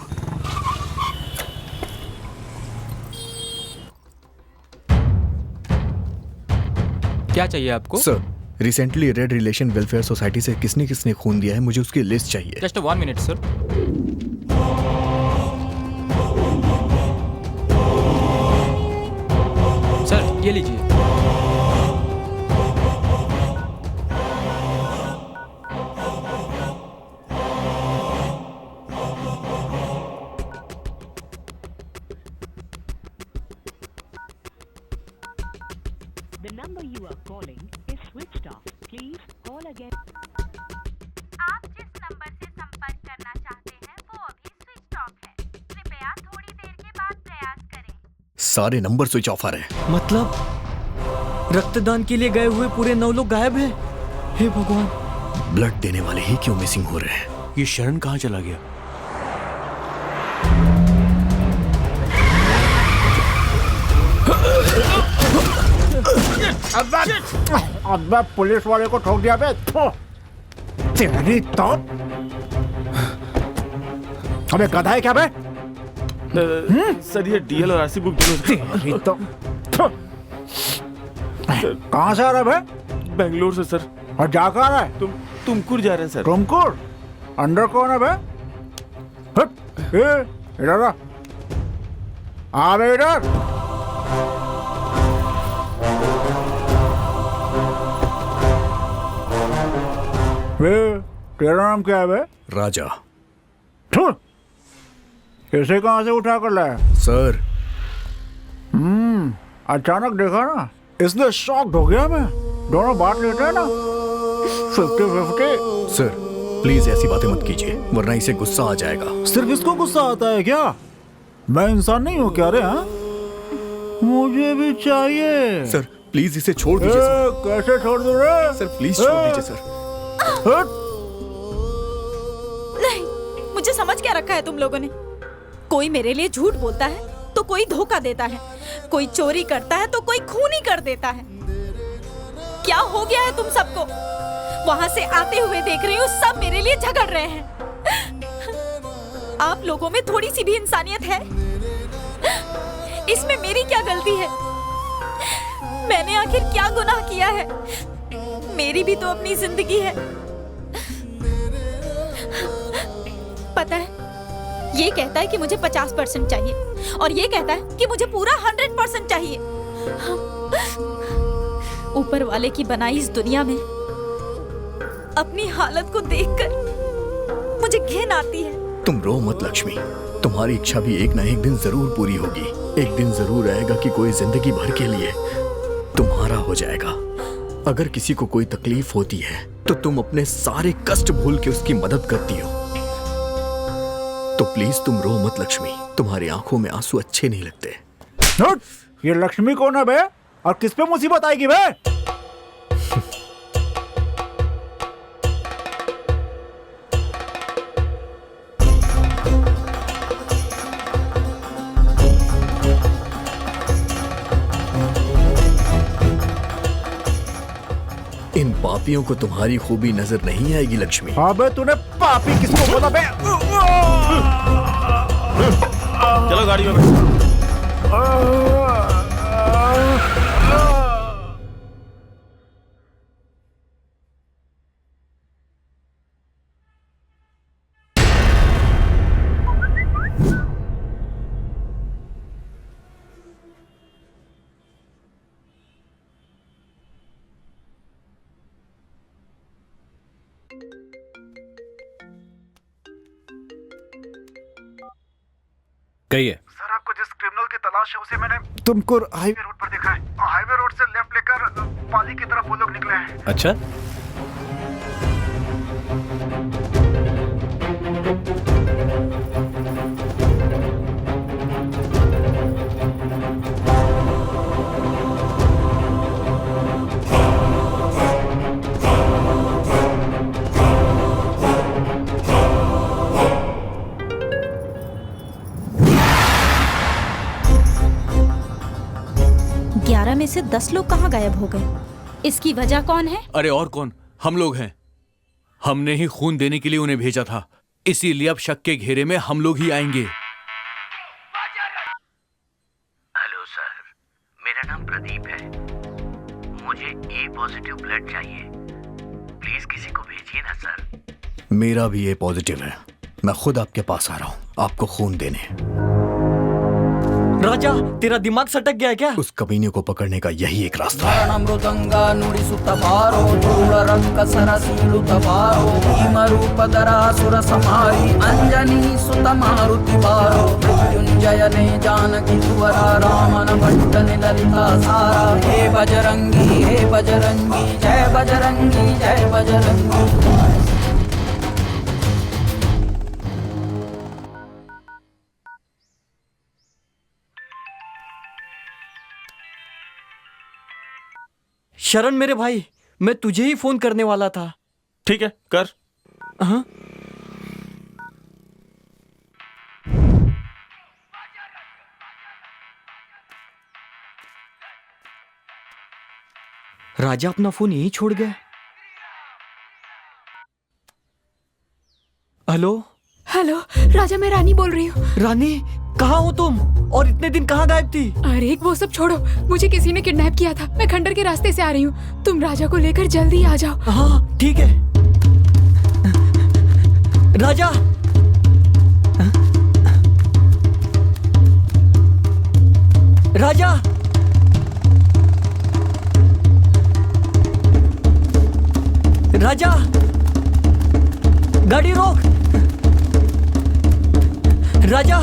क्या चाहिए आपको? Sir, recently red relation welfare society से किसने किसने खून दिया है, मुझे उसकी लिस्ट चाहिए। Just 1 minute sir. सर ये लीजिए। The number you are calling is switched off. Please call again. आप जिस नंबर से संपर्क करना चाहते हैं वो अभी स्विच ऑफ है। कृपया थोड़ी देर के बाद प्रयास करें। सारे नंबर स्विच ऑफ आ रहे हैं। मतलब रक्तदान के लिए गए हुए पूरे 9 लोग गायब हैं। हे भगवान, ब्लड देने वाले ही क्यों मिसिंग हो रहे हैं? ये शरण कहाँ चला गया? अबे पुलिस वाले को ठोक दिया बे। तेरी तो अबे गधा है क्या बे? सर ये डीएल और आरसी बुक तेरी तो कहाँ से आ रहा है बे? बेंगलोर से सर। और जा कहाँ रहा है? तुमकुर जा रहे हैं सर। तुमकुर? अंदर कौन है बे? हट, इधर आ बे, इधर। तेरा नाम क्या है बे? राजा। इसे कहाँ से उठा कर लाया? सर। अचानक देखा ना, इसलिए शॉक्ड हो गया मैं। दोनों बात लेते हैं ना 50-50। सर प्लीज ऐसी बातें मत कीजिए, वरना इसे गुस्सा आ जाएगा। सिर्फ इसको गुस्सा आता है क्या? मैं इंसान नहीं हूँ क्या रे? हाँ, मुझे भी चाहिए। सर प्लीज इसे छोड़ दीजिए। कैसे छोड़ दूँ रे? सर प्लीज छोड़ दीजिए सर। नहीं, मुझे समझ क्या रखा है तुम लोगों ने? कोई मेरे लिए झूठ बोलता है तो कोई धोखा देता है, कोई चोरी करता है तो कोई खून ही कर देता है। क्या हो गया है तुम सबको? वहां से आते हुए देख रही हूँ सब मेरे लिए झगड़ रहे हैं। आप लोगों में थोड़ी सी भी इंसानियत है? इसमें मेरी क्या गलती है? मैंने आखिर क्या गुनाह किया है मेरी भी तो अपनी जिंदगी है। पता है, ये कहता है कि मुझे 50% चाहिए और ये कहता है कि मुझे पूरा 100% चाहिए। ऊपर वाले की बनाई इस दुनिया में अपनी हालत को देखकर मुझे घिन आती है। तुम रो मत लक्ष्मी, तुम्हारी इच्छा भी एक ना एक दिन जरूर पूरी होगी। एक दिन जरूर आएगा कि कोई जिंदगी भर के लिए तुम्हारा हो जाएगा। अगर किसी को कोई तकलीफ होती है तो तुम अपने सारे कष्ट भूल के उसकी मदद करती हो। तो प्लीज तुम रो मत लक्ष्मी, तुम्हारी आंखों में आंसू अच्छे नहीं लगते। ये लक्ष्मी कौन है बे? और किस पे मुसीबत आएगी बे? इन पापियों को तुम्हारी खूबी नजर नहीं आएगी लक्ष्मी। अबे तूने पापी किसको बोला बे? चलो गाड़ी में बैठो। कहिए। सर, आपको जिस क्रिमिनल की तलाश है उसे मैंने तुमको हाईवे रोड पर देखा है। हाईवे रोड से लेफ्ट लेकर पाली की तरफ वो लोग निकले हैं। अच्छा, में से 10 लोग कहाँ गायब हो गए? इसकी वजह कौन है? अरे और कौन, हम लोग हैं। हमने ही खून देने के लिए उन्हें भेजा था, इसीलिए अब शक के घेरे में हम लोग ही आएंगे। हेलो सर, मेरा नाम प्रदीप है। मुझे ए पॉजिटिव ब्लड चाहिए, प्लीज किसी को भेजिए ना सर। मेरा भी ए पॉजिटिव है, मैं खुद आपके पास आ रहा हूँ आपको खून देने। राजा, तेरा दिमाग सटक गया है क्या? उस कमीने को पकड़ने का यही एक रास्ता है। मृदंगा नुड़ी सुतबारो धूल रंग सरसीलु तबारो भीम रूप दरासुर समारी अंजनी सुत मारुति बारो मृत्युंजय ने जानकी तुवरा रामन भट्ट ने ललिता सारा हे बजरंगी जय बजरंगी जय बजरंगी। शरण मेरे भाई, मैं तुझे ही फोन करने वाला था। ठीक है, कर। हाँ? राजा अपना फोन यहीं छोड़ गया। हेलो हेलो, राजा मैं रानी बोल रही हूँ। रानी, कहाँ हो तुम और इतने दिन कहाँ गायब थी? अरे वो सब छोड़ो, मुझे किसी ने किडनैप किया था। मैं खंडर के रास्ते से आ रही हूँ, तुम राजा को लेकर जल्दी आ जाओ। हाँ ठीक है। राजा, राजा, राजा, गाड़ी रोक। राजा,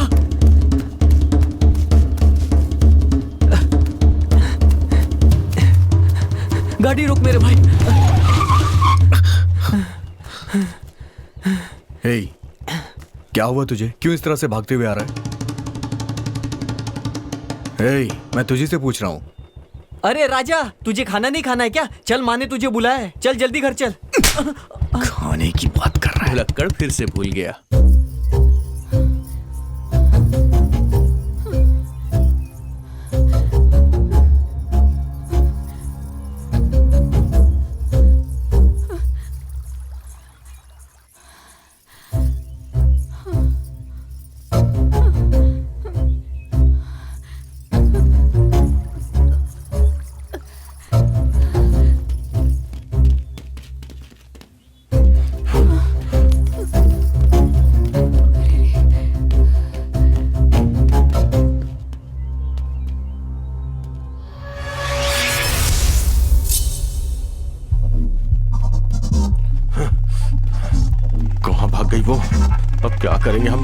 गाड़ी रोक मेरे भाई। हे, क्या हुआ तुझे? क्यों इस तरह से भागते हुए आ रहा है? हे, मैं तुझे से पूछ रहा हूँ। अरे राजा, तुझे खाना नहीं खाना है क्या? चल, माँ ने तुझे बुलाया है, चल जल्दी घर चल। खाने की बात कर रहा है। लक्कड़ फिर से भूल गया।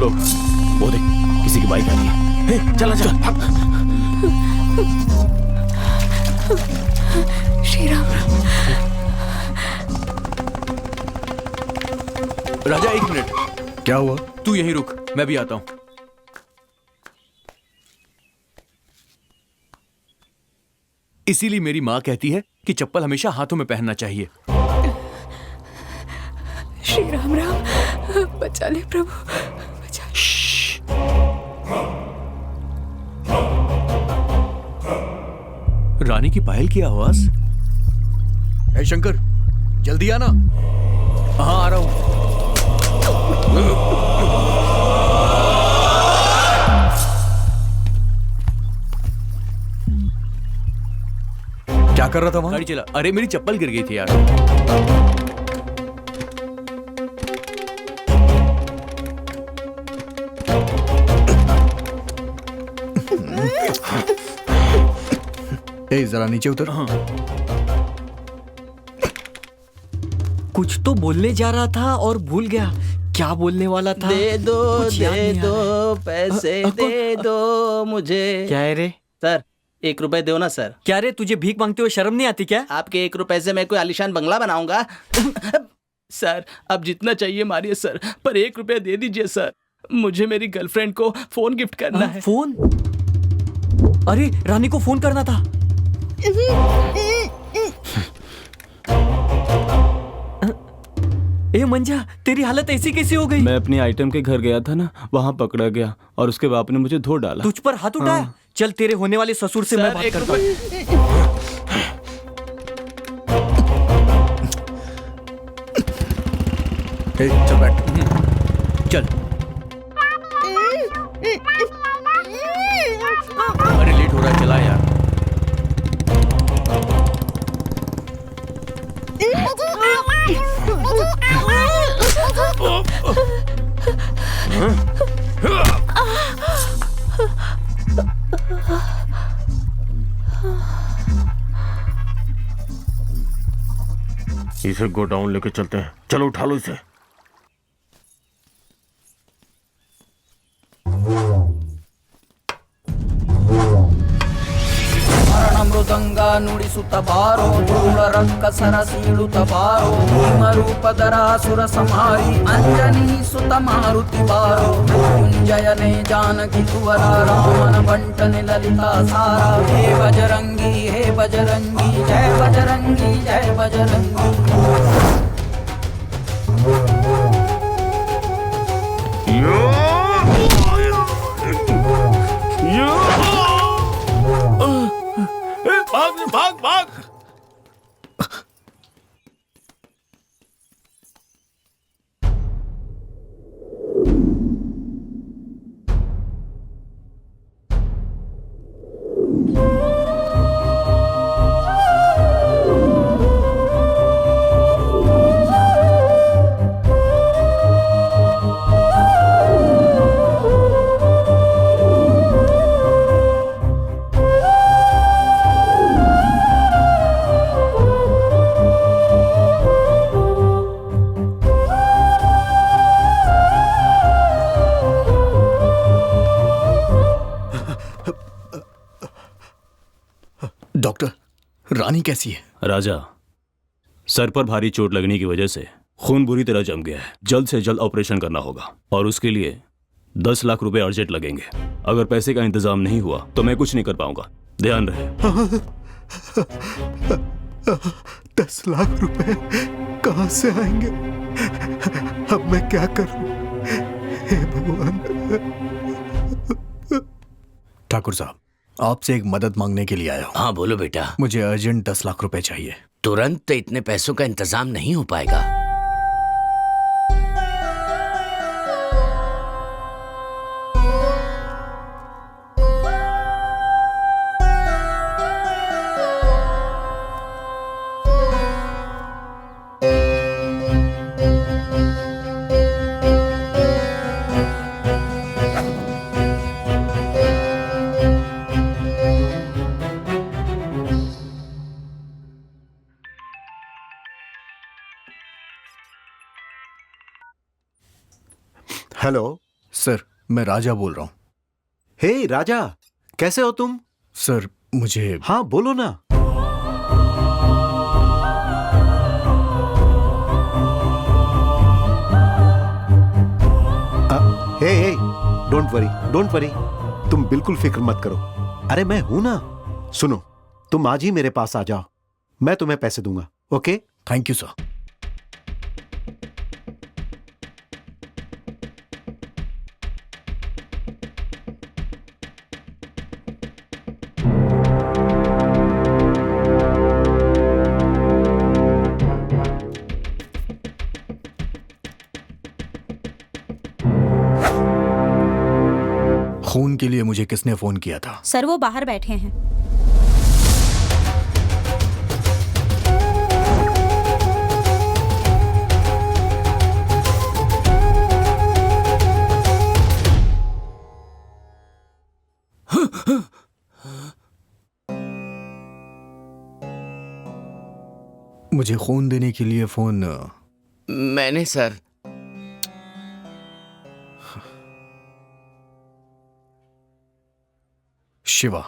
लोग। वो देख, किसी की बाइक आ रही है। हे, चला चल भाग। श्री राम। राजा एक मिनट, क्या हुआ? तू यहीं रुक, मैं भी आता हूं। इसीलिए मेरी माँ कहती है कि चप्पल हमेशा हाथों में पहनना चाहिए। श्री राम राम, बचा ले प्रभु, बचा ले। रानी की पायल की आवाज। ए शंकर, जल्दी आना। हाँ, आ रहा हूं। क्या कर रहा था वहां? गाड़ी चला। अरे मेरी चप्पल गिर गई थी यार। ए जरा नीचे उतर। हाँ। कुछ तो बोलने जा रहा था और भूल गया। क्या बोलने वाला था? दे दो कुछ याद दे नहीं आ दो रहा। पैसे दे दो मुझे। क्या है रे? सर 1 रुपए दो ना सर। क्या रे, तुझे भीख मांगते हुए शर्म नहीं आती क्या? आपके 1 रुपए से मैं कोई आलीशान बंगला बनाऊंगा? सर अब जितना चाहिए मारिए सर, पर 1 रुपया दे दीजिए सर। मुझे मेरी गर्लफ्रेंड को फोन गिफ्ट करना है। फोन? अरे रानी को फोन करना था। ए मंजा, तेरी हालत ऐसी कैसे हो गई? मैं अपनी आइटम के घर गया था ना, वहाँ पकड़ा गया और उसके बाप ने मुझे धो डाला। तुझ पर हाथ उठाया? हाँ। चल तेरे होने वाले ससुर से मैं बात करता हूँ। चल बैठ। चल। अरे लेट हो रहा है, चला यार। इसे गोडाउन लेके चलते हैं। चलो उठा लो इसे। ಮೃದಂಗ ನುಡಿಸುತ್ತ ಬಾರೋ ಧೂಳ ರಕ್ಕಸರ ಸೀಳುತ್ತ ಬಾರೋ ಭೀಮರೂಪಧರಾಸುರ ಸಮಾರಿ ಅಂಜನಿ ಸುತ ಮಾರುತಿ ಬಾರೋ ಮೃತ್ಯುಂಜಯನೇ ಜಾನಕಿ ಕುವರ ರಾಮನ ಬಂಟನೆ ಲಲಿತಾ ಸಾರ ಹೇ ಬಜರಂಗಿ ಜಯ ಬಜರಂಗಿ ಜಯ ಬಜರಂಗಿ। भाग भाग भाग। डॉक्टर, रानी कैसी है? राजा, सर पर भारी चोट लगने की वजह से खून बुरी तरह जम गया है। जल्द से जल्द ऑपरेशन करना होगा और उसके लिए 10 लाख रुपए अर्जेंट लगेंगे। अगर पैसे का इंतजाम नहीं हुआ तो मैं कुछ नहीं कर पाऊंगा। ध्यान रहे। 10 लाख रुपए कहाँ से आएंगे? अब मैं क्या करूं? हे भगवान। ठाकुर साहब, आपसे एक मदद मांगने के लिए आया हूं। हाँ बोलो बेटा। मुझे अर्जेंट 10 लाख रुपए चाहिए। तुरंत इतने पैसों का इंतजाम नहीं हो पाएगा। हेलो, सर, मैं राजा बोल रहा हूँ। हे राजा, कैसे हो तुम? सर, मुझे... हाँ बोलो ना। हे, डोंट वरी, तुम बिल्कुल फिक्र मत करो। अरे मैं हूं ना। सुनो, तुम आज ही मेरे पास आ जाओ, मैं तुम्हें पैसे दूंगा। ओके? Thank you sir. खून के लिए मुझे किसने फोन किया था? सर वो बाहर बैठे हैं। मुझे खून देने के लिए फोन... मैंने सर। शिवा,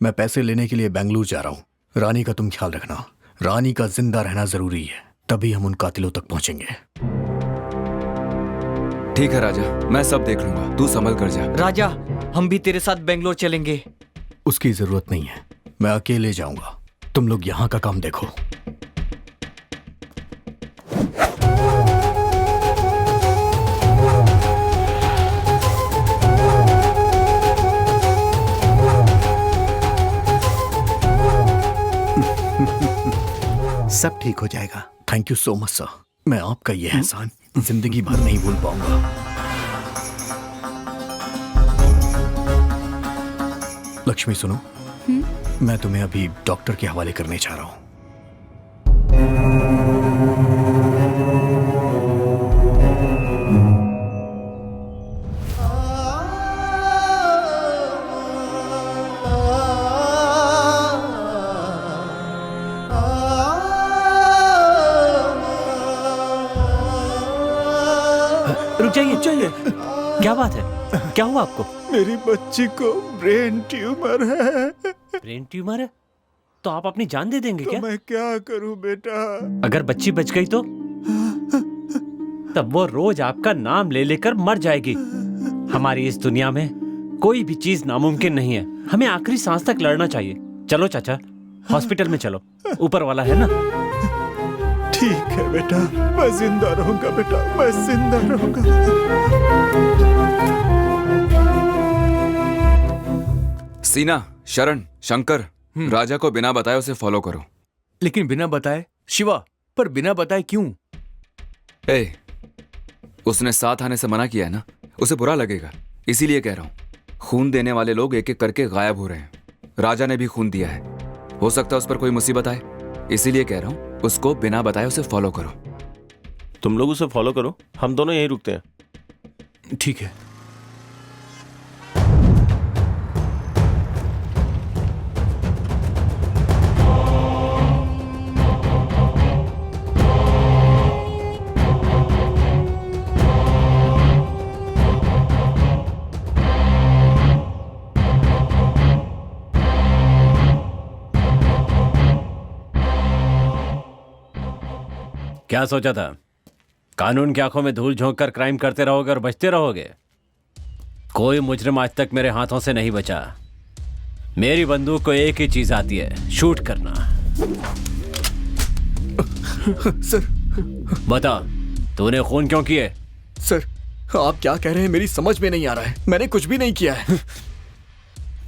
मैं पैसे लेने के लिए बेंगलुरु जा रहा हूं। रानी का तुम ख्याल रखना। रानी का जिंदा रहना जरूरी है, तभी हम उन कातिलों तक पहुंचेंगे। ठीक है राजा, मैं सब देख लूंगा, तू संभल कर जा। राजा, हम भी तेरे साथ बेंगलोर चलेंगे। उसकी जरूरत नहीं है, मैं अकेले जाऊंगा। तुम लोग यहां का काम देखो। सब ठीक हो जाएगा। Thank you so much sir. मैं आपका ये एहसान जिंदगी भर नहीं भूल पाऊंगा। लक्ष्मी सुनो, मैं तुम्हें अभी डॉक्टर के हवाले करने जा रहा हूं। चाहिए। क्या बात है? क्या हुआ आपको? मेरी बच्ची को ब्रेन ट्यूमर है। ब्रेन ट्यूमर है? तो आप अपनी जान दे देंगे क्या? मैं क्या करूं बेटा? अगर बच्ची बच गई तो? तब वो रोज आपका नाम ले लेकर मर जाएगी। हमारी इस दुनिया में कोई भी चीज नामुमकिन नहीं है। हमें आखिरी सांस तक लड़ना चाहिए। चलो चाचा, हॉस्पिटल में चलो, ऊपर वाला है ना। ठीक है बेटा, मैं जिंदा रहूंगा बेटा, मैं जिंदा रहूंगा। सीना, शरण, शंकर, राजा को बिना बताए उसे फॉलो करो। लेकिन बिना बताए? शिवा, पर बिना बताए क्यों? उसने साथ आने से मना किया है ना, उसे बुरा लगेगा, इसीलिए कह रहा हूं। खून देने वाले लोग एक एक करके गायब हो रहे हैं। राजा ने भी खून दिया है, हो सकता है उस पर कोई मुसीबत आए, इसीलिए कह रहा हूं उसको बिना बताए उसे फॉलो करो। तुम लोग उसे फॉलो करो, हम दोनों यहीं रुकते हैं। ठीक है। क्या सोचा था? कानून की आंखों में धूल झोंक कर क्राइम करते रहोगे और बचते रहोगे? कोई मुजरिम आज तक मेरे हाथों से नहीं बचा। मेरी बंदूक को एक ही चीज आती है, शूट करना। सर, बता, तूने खून क्यों किए? सर, आप क्या कह रहे हैं मेरी समझ में नहीं आ रहा है। मैंने कुछ भी नहीं किया है।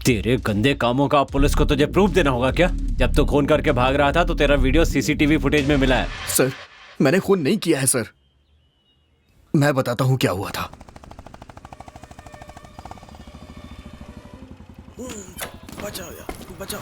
तेरे गंदे कामों का पुलिस को तुझे प्रूफ देना होगा क्या? जब तू खून करके भाग रहा था तो तेरा वीडियो सीसीटीवी फुटेज में मिला है। सर, मैंने खून नहीं किया है सर। मैं बताता हूं क्या हुआ था। बचाओ यार, बचाओ।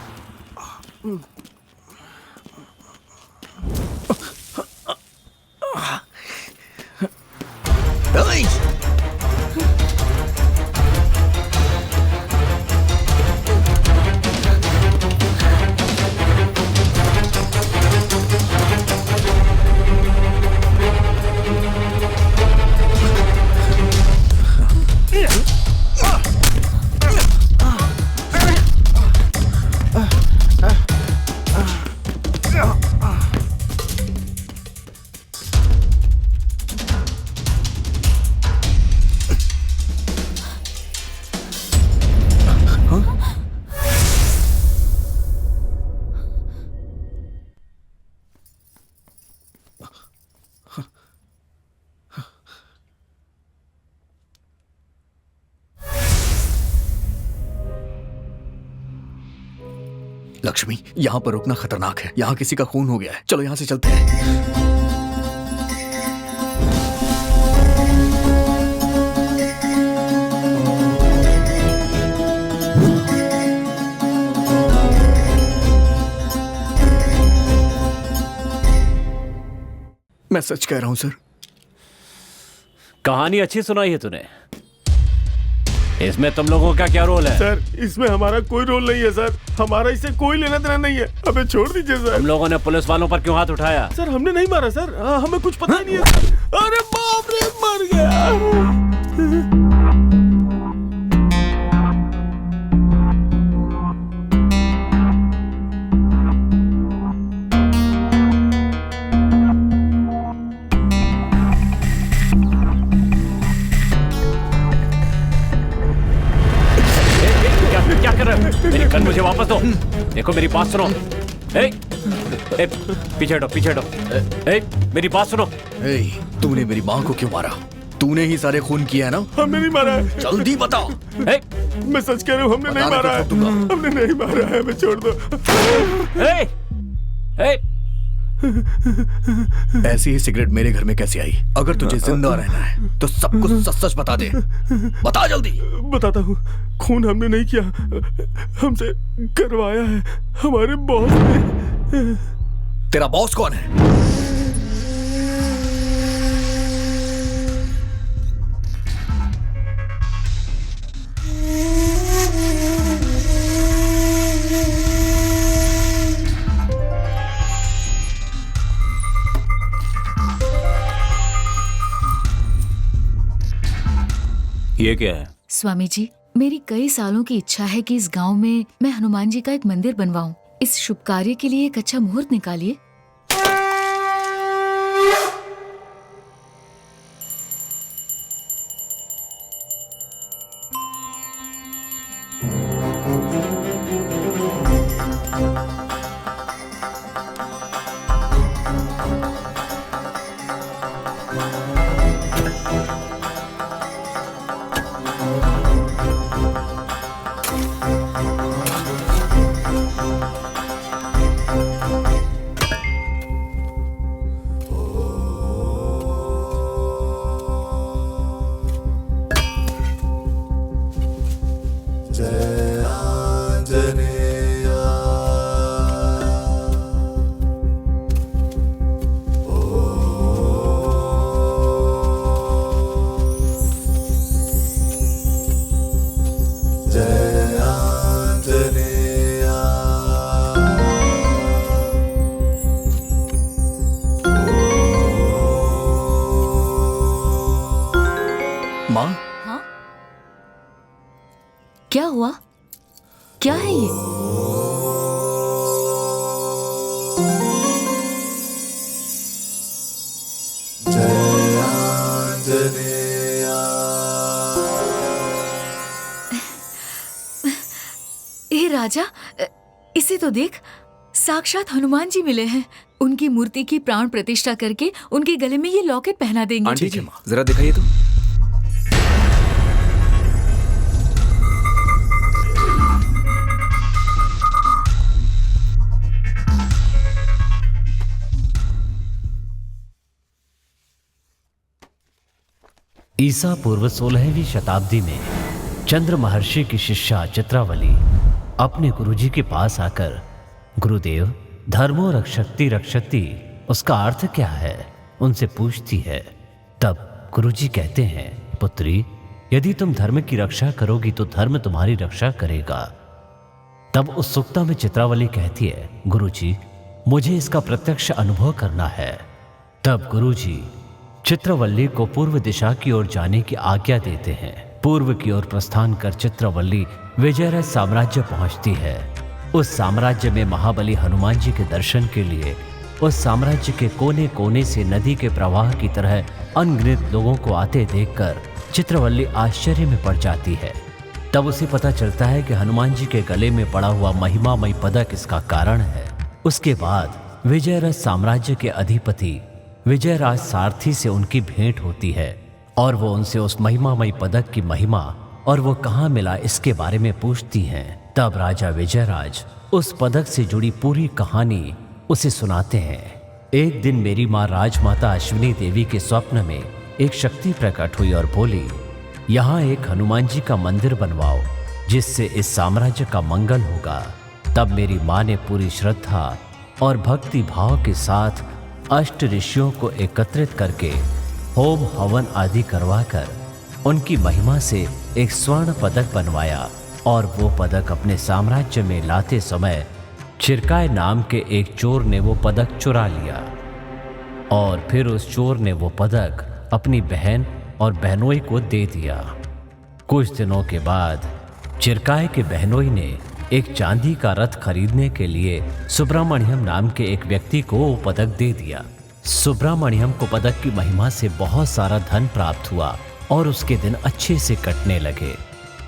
लक्ष्मी, यहाँ पर रुकना खतरनाक है। यहाँ किसी का खून हो गया है। चलो यहाँ से चलते हैं। मैं सच कह रहा हूं सर। कहानी अच्छी सुनाई है तूने। इसमें तुम लोगों का क्या रोल है? सर, इसमें हमारा कोई रोल नहीं है सर। हमारा इससे कोई लेना देना नहीं है। हमें छोड़ दीजिए सर। तुम लोगों ने पुलिस वालों पर क्यों हाथ उठाया? सर, हमने नहीं मारा सर। हमें कुछ पता ही नहीं है। अरे बाप रे, मर गया। क्या कर रहे हो? मेरी गन मुझे वापस दो। देखो मेरी बात सुनो। ए, पीछे हटो, पीछे हटो। मेरी बात सुनो। तूने मेरी माँ को क्यों मारा? तूने ही सारे खून किया है ना? हमने नहीं मारा है। जल्दी बताओ। मैं सच कह रहा हूँ, हमने नहीं मारा है। हमने नहीं मारा है। हमें छोड़ दो। ऐसी ही सिगरेट मेरे घर में कैसे आई? अगर तुझे जिंदा रहना है तो सब कुछ सच सच बता दे। बता जल्दी। बताता हूँ। खून हमने नहीं किया, हमसे करवाया है हमारे बॉस ने। तेरा बॉस कौन है? ये क्या है? स्वामी जी, मेरी कई सालों की इच्छा है कि इस गांव में मैं हनुमान जी का एक मंदिर बनवाऊं। इस शुभ कार्य के लिए एक अच्छा मुहूर्त निकालिए। माँ, हाँ? क्या हुआ? क्या है ये? ए राजा, इसे तो देख, साक्षात हनुमान जी मिले हैं। उनकी मूर्ति की प्राण प्रतिष्ठा करके उनके गले में ये लॉकेट पहना देंगे। आंटी जी, जरा दिखाइए तो। ईसा पूर्व 16वीं शताब्दी में चंद्र महर्षि की शिष्या चित्रावली अपने गुरुजी के पास आकर, गुरुदेव, धर्मो रक्षति रक्षति उसका अर्थ क्या है, उनसे पूछती है। तब गुरुजी कहते हैं, पुत्री, यदि तुम धर्म की रक्षा करोगी तो धर्म तुम्हारी रक्षा करेगा। तब उत्सुकता में चित्रावली कहती है, गुरुजी, मुझे इसका प्रत्यक्ष अनुभव करना है। तब गुरुजी चित्रवल्ली को पूर्व दिशा की ओर जाने की आज्ञा देते हैं। पूर्व की ओर प्रस्थान कर चित्रवल्ली विजयराज साम्राज्य पहुंचती है। उस साम्राज्य में महाबली हनुमान जी के दर्शन के लिए उस साम्राज्य के कोने कोने से नदी के प्रवाह की तरह अनगिनत लोगों को आते देखकर चित्रवल्ली आश्चर्य में पड़ जाती है। तब उसे पता चलता है कि हनुमान जी के गले में पड़ा हुआ महिमामय पदक इसका कारण है। उसके बाद विजयराज साम्राज्य के अधिपति विजयराज सारथी से उनकी भेंट होती है और वो उनसे उस महिमामय पदक की महिमा और वो कहाँ मिला इसके बारे में पूछती हैं। तब राजा विजयराज उस पदक से जुड़ी पूरी कहानी उसे सुनाते हैं। एक दिन मेरी माँ राजमाता अश्विनी देवी के स्वप्न में एक शक्ति प्रकट हुई और बोली, यहाँ एक हनुमान जी का मंदिर बनवाओ जिससे इस साम्राज्य का मंगल होगा। तब मेरी माँ ने पूरी श्रद्धा और भक्ति भाव के साथ अष्ट ऋषियों को एकत्रित करके होम हवन आदि करवाकर उनकी महिमा से एक स्वर्ण पदक बनवाया और वो पदक अपने साम्राज्य में लाते समय चिरकाय नाम के एक चोर ने वो पदक चुरा लिया और फिर उस चोर ने वो पदक अपनी बहन और बहनोई को दे दिया। कुछ दिनों के बाद चिरकाय के बहनोई ने एक चांदी का रथ खरीदने के लिए सुब्रमण्यम नाम के एक व्यक्ति को वो पदक दे दिया। सुब्रमण्यम को पदक की महिमा से बहुत सारा धन प्राप्त हुआ और उसके दिन अच्छे से कटने लगे।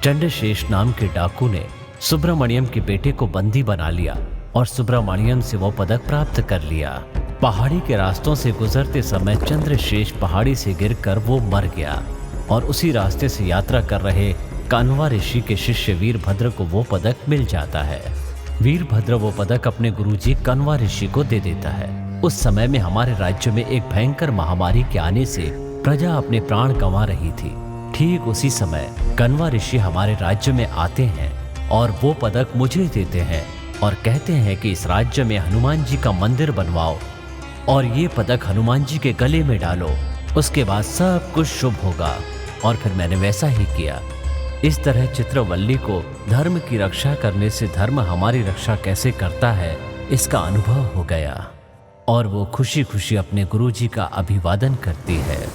चंद्रशेष नाम के डाकू ने सुब्रमण्यम के बेटे को बंदी बना लिया और सुब्रमण्यम से वो पदक प्राप्त कर लिया। पहाड़ी के रास्तों से गुजरते समय चंद्रशेष पहाड़ी से गिरकर वो मर गया और उसी रास्ते से यात्रा कर रहे कान्वा ऋषि के शिष्य वीरभद्र को वो पदक मिल जाता है। वीरभद्र वो पदक अपने गुरुजी कान्वा ऋषि को दे देता है। उस समय में हमारे राज्य में एक भयंकर महामारी के आने से प्रजा अपने प्राण गंवा रही थी। ठीक उसी समय कान्वा ऋषि हमारे राज्य में आते हैं और वो पदक मुझे देते हैं और कहते हैं कि इस राज्य में हनुमान जी का मंदिर बनवाओ और ये पदक हनुमान जी के गले में डालो, उसके बाद सब कुछ शुभ होगा। और फिर मैंने वैसा ही किया। इस तरह चित्रवल्ली को धर्म की रक्षा करने से धर्म हमारी रक्षा कैसे करता है इसका अनुभव हो गया और वो खुशी खुशी अपने गुरुजी का अभिवादन करती है।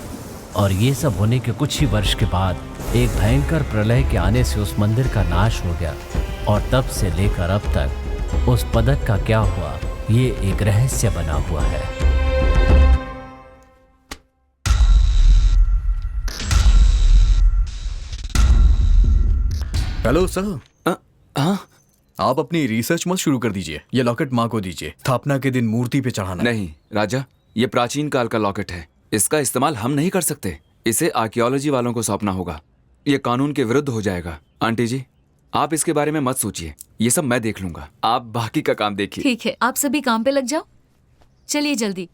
और ये सब होने के कुछ ही वर्ष के बाद एक भयंकर प्रलय के आने से उस मंदिर का नाश हो गया और तब से लेकर अब तक उस पदक का क्या हुआ ये एक रहस्य बना हुआ है। Hello sir. हाँ, आप अपनी रिसर्च मत शुरू कर दीजिए। ये लॉकेट माँ को दीजिए, स्थापना के दिन मूर्ति पे चढ़ाना। नहीं राजा, ये प्राचीन काल का लॉकेट है, इसका इस्तेमाल हम नहीं कर सकते। इसे आर्कियोलॉजी वालों को सौंपना होगा। ये कानून के विरुद्ध हो जाएगा। आंटी जी, आप इसके बारे में मत सोचिए, ये सब मैं देख लूंगा, आप बाकी का काम देखिए। ठीक है, आप सभी काम पे लग जाओ। चलिए जल्दी।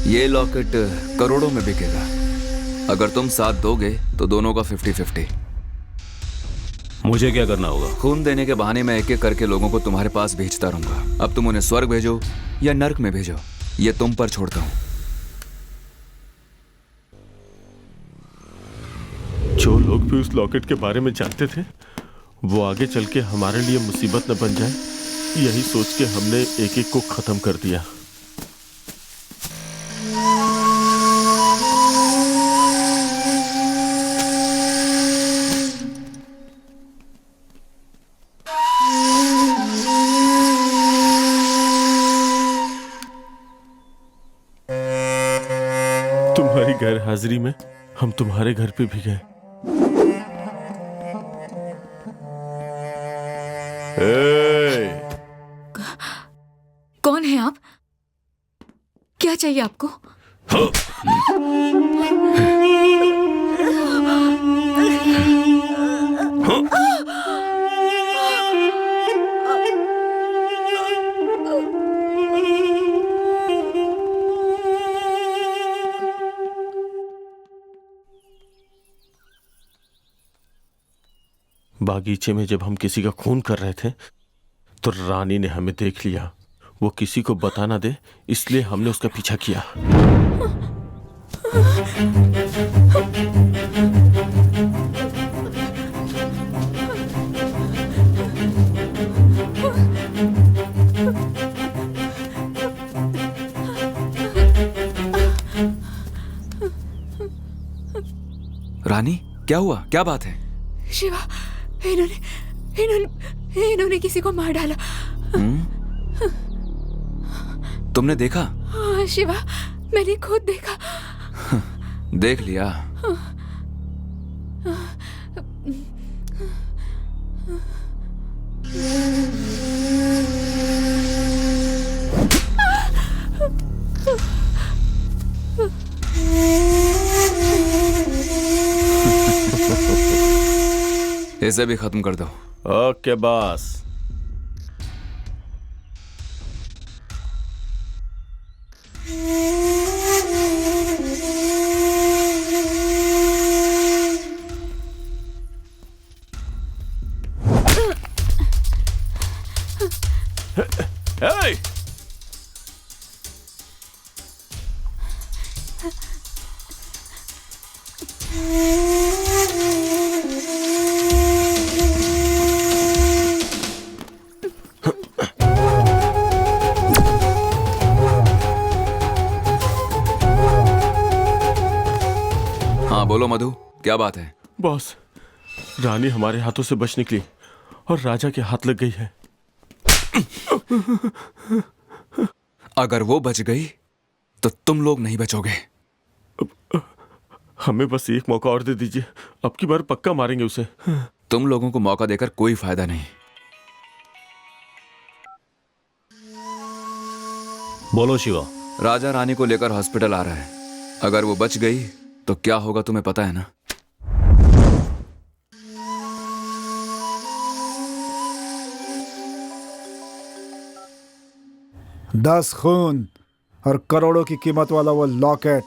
ये लॉकेट करोड़ों में बिकेगा। अगर तुम साथ दोगे तो दोनों का 50-50। मुझे क्या करना होगा? खून देने के बहाने मैं एक एक करके लोगों को तुम्हारे पास भेजता रहूंगा। अब तुम उन्हें स्वर्ग भेजो या नर्क में भेजो, ये तुम पर छोड़ता हूँ। जो लोग भी उस लॉकेट के बारे में जानते थे वो आगे चल के हमारे लिए मुसीबत न बन जाए, यही सोच के हमने एक एक को खत्म कर दिया। तुम्हारी गैर हाजिरी में हम तुम्हारे घर पे भी गए। कौन है आप? क्या चाहिए आपको? बागीचे में जब हम किसी का खून कर रहे थे तो रानी ने हमें देख लिया। वो किसी को बता ना दे इसलिए हमने उसका पीछा किया। रानी, क्या हुआ? क्या बात है? शिवा, इन्होंने किसी को मार डाला। तुमने देखा? हाँ शिवा, मैंने खुद देखा। देख लिया। इसे भी खत्म कर दो। Okay boss. Hey! हाँ बोलो मधु, क्या बात है? बॉस, रानी हमारे हाथों से बच निकली और राजा के हाथ लग गई है। अगर वो बच गई तो तुम लोग नहीं बचोगे। हमें बस एक मौका और दे दीजिए, अब की बार पक्का मारेंगे उसे। तुम लोगों को मौका देकर कोई फायदा नहीं। बोलो शिवा। राजा रानी को लेकर हॉस्पिटल आ रहा है। अगर वो बच गई तो क्या होगा तुम्हें पता है ना? दस खून और करोड़ों की कीमत वाला वो लॉकेट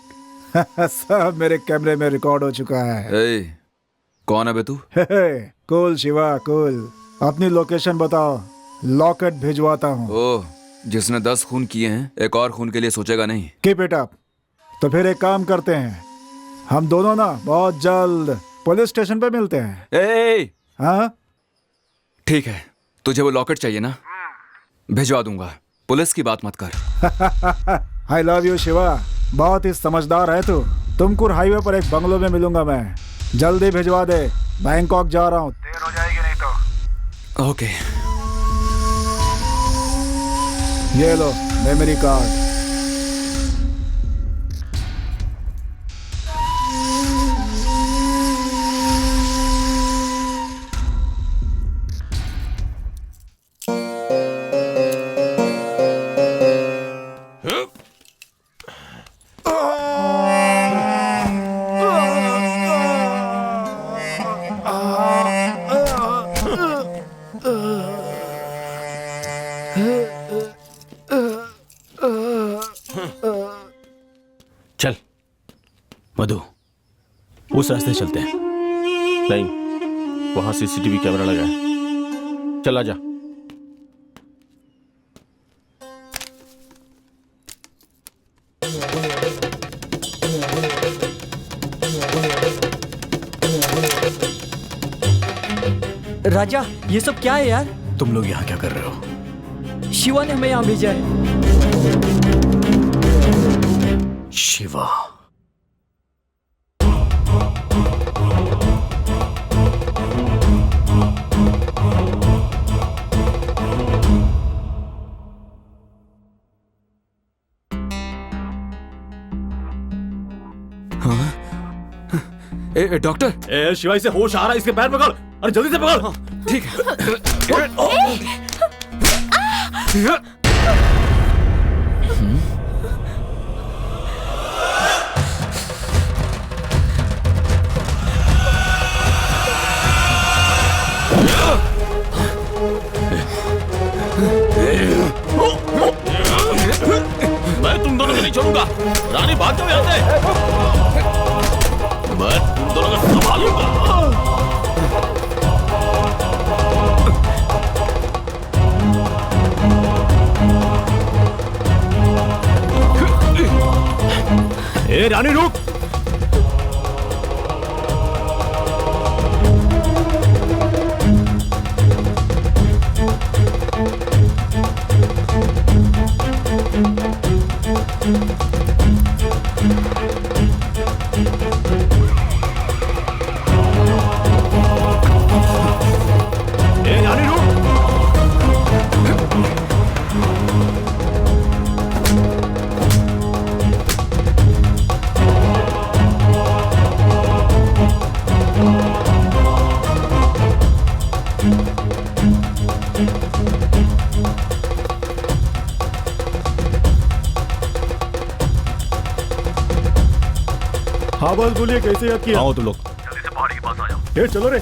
सब मेरे कैमरे में रिकॉर्ड हो चुका है। कौन है बे तू? कूल शिवा कूल, अपनी लोकेशन बताओ, लॉकेट भिजवाता हूँ। ओह, जिसने 10 खून किए हैं एक और खून के लिए सोचेगा नहीं। Keep it up. तो फिर एक काम करते हैं, हम दोनों ना बहुत जल्द पुलिस स्टेशन पे मिलते हैं। हाँ ठीक है, तुझे वो लॉकेट चाहिए ना? भिजवा दूंगा, पुलिस की बात मत कर। आई लव यू शिवा, बहुत ही समझदार है तू। तुमकुर हाईवे पर एक बंगलो में मिलूंगा मैं, जल्दी भिजवा दे, बैंकॉक जा रहा हूँ, देर हो जाएगी नहीं तो। ओके। ये लो मेमोरी कार्ड। चल मधु, उस रास्ते चलते हैं। नहीं, वहां सीसीटीवी कैमरा लगा है। चल आजा। राजा, ये सब क्या है यार? तुम लोग यहाँ क्या कर रहे हो? शिवा ने हमें यहाँ भेजा है। शिवा, डॉक्टर। शिवा, इसे होश आ रहा है, इसके पैर पकड़। अरे जल्दी से पकड़। ठीक है। मैं तुम दोनों को नहीं छोड़ूंगा। रानी भाग जाओ यहाँ से। मैं तुम दोनों को संभालूंगा। ए रानी रुक। हाँ बस बोलिए, कैसे याद किया? आओ तुम लोग, जल्दी से पहाड़ी के पास आ जाओ। चलो रे।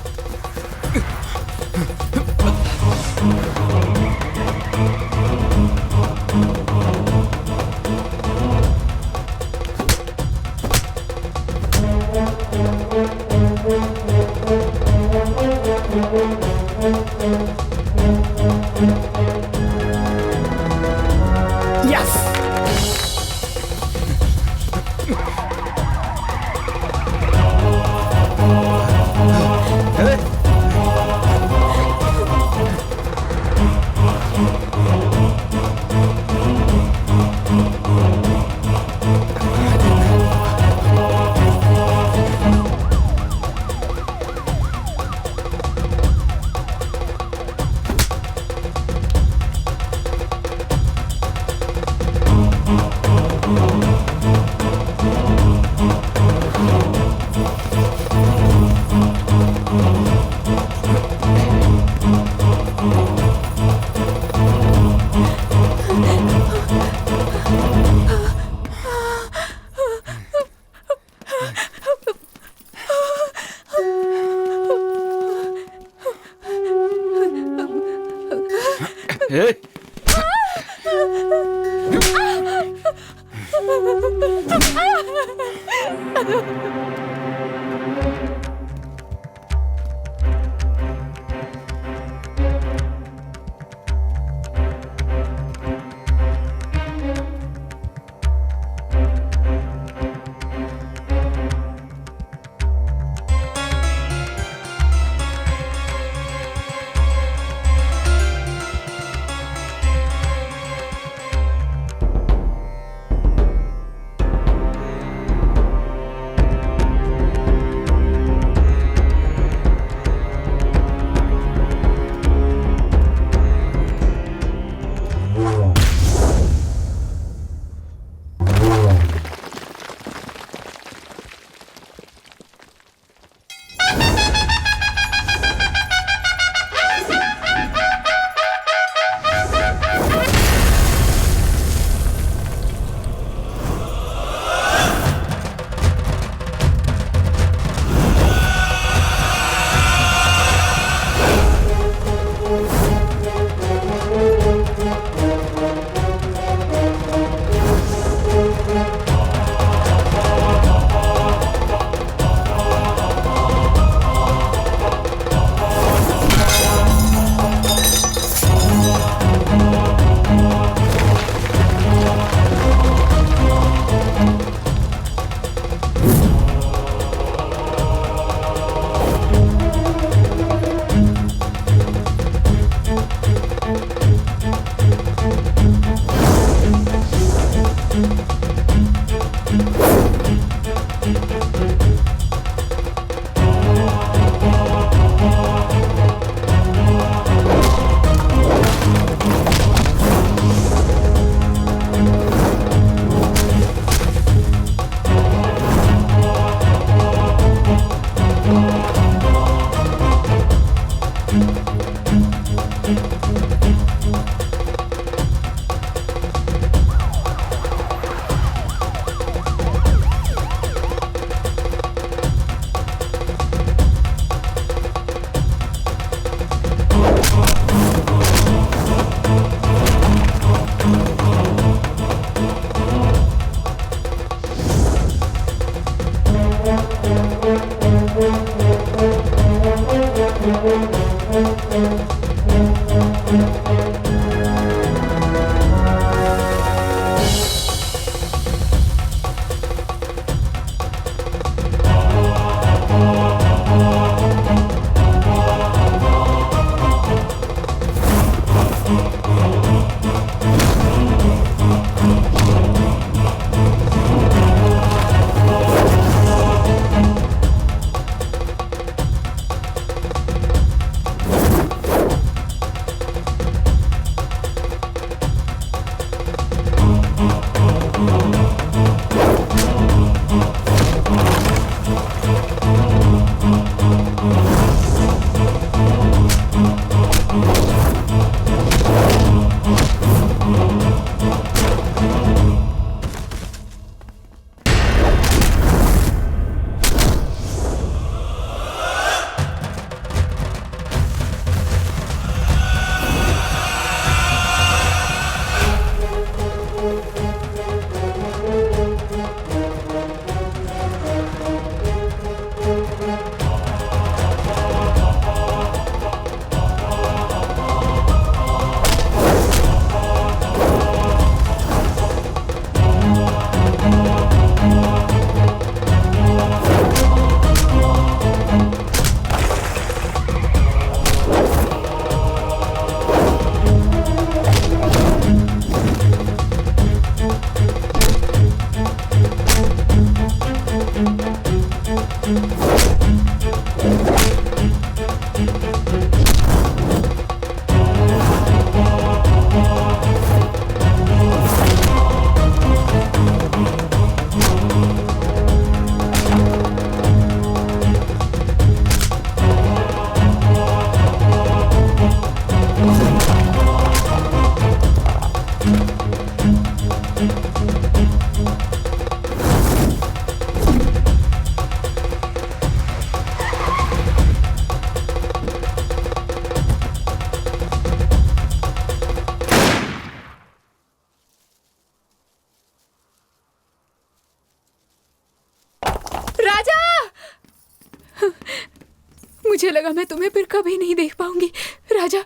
मुझे लगा मैं तुम्हें फिर कभी नहीं देख पाऊंगी। राजा,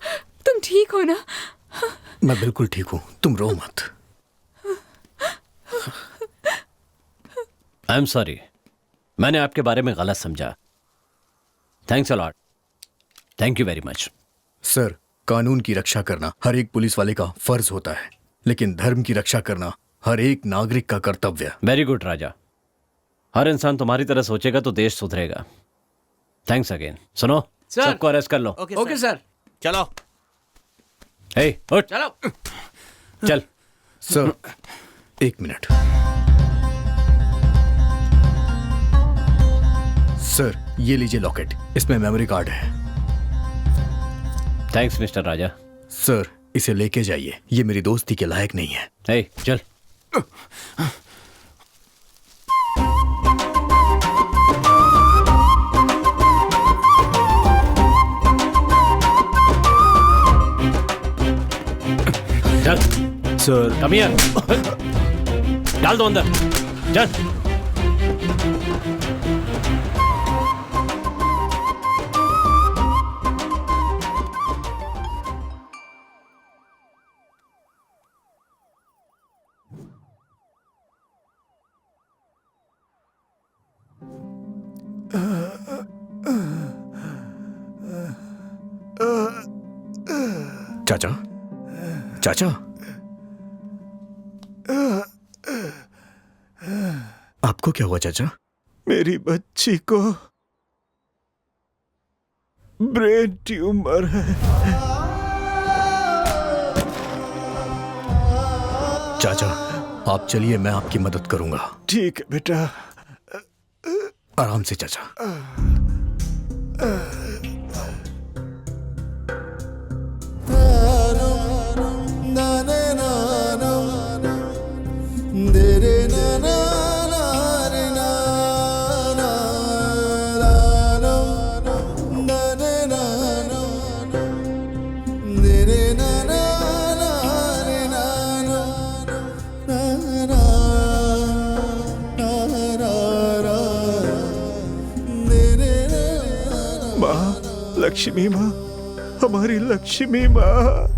तुम ठीक हो ना? मैं बिल्कुल ठीक हूँ, तुम रो मत। आई एम सॉरी, मैंने आपके बारे में गलत समझा। Thanks a lot, thank you very much. Sir, कानून की रक्षा करना हर एक पुलिस वाले का फर्ज होता है, लेकिन धर्म की रक्षा करना हर एक नागरिक का कर्तव्य। वेरी गुड राजा, हर इंसान तुम्हारी तरह सोचेगा तो देश सुधरेगा। Thanks again. सुनो, सबको अरेस्ट कर लो। Okay sir. चलो। हे, उठ। चलो। चल। सर, एक मिनट। सर, ये लीजिए लॉकेट, इसमें मेमोरी कार्ड है। थैंक्स मिस्टर राजा। सर, इसे लेके जाइए, ये मेरी दोस्ती के लायक नहीं है। हे, चल। चल सर। Come here. डाल दो अंदर, चल। चाचा, चाचा, आपको क्या हुआ चाचा? मेरी बच्ची को ब्रेन ट्यूमर है। चाचा, आप चलिए, मैं आपकी मदद करूंगा। ठीक है बेटा। आराम से चाचा। माँ, लक्ष्मी माँ, हमारी लक्ष्मी माँ।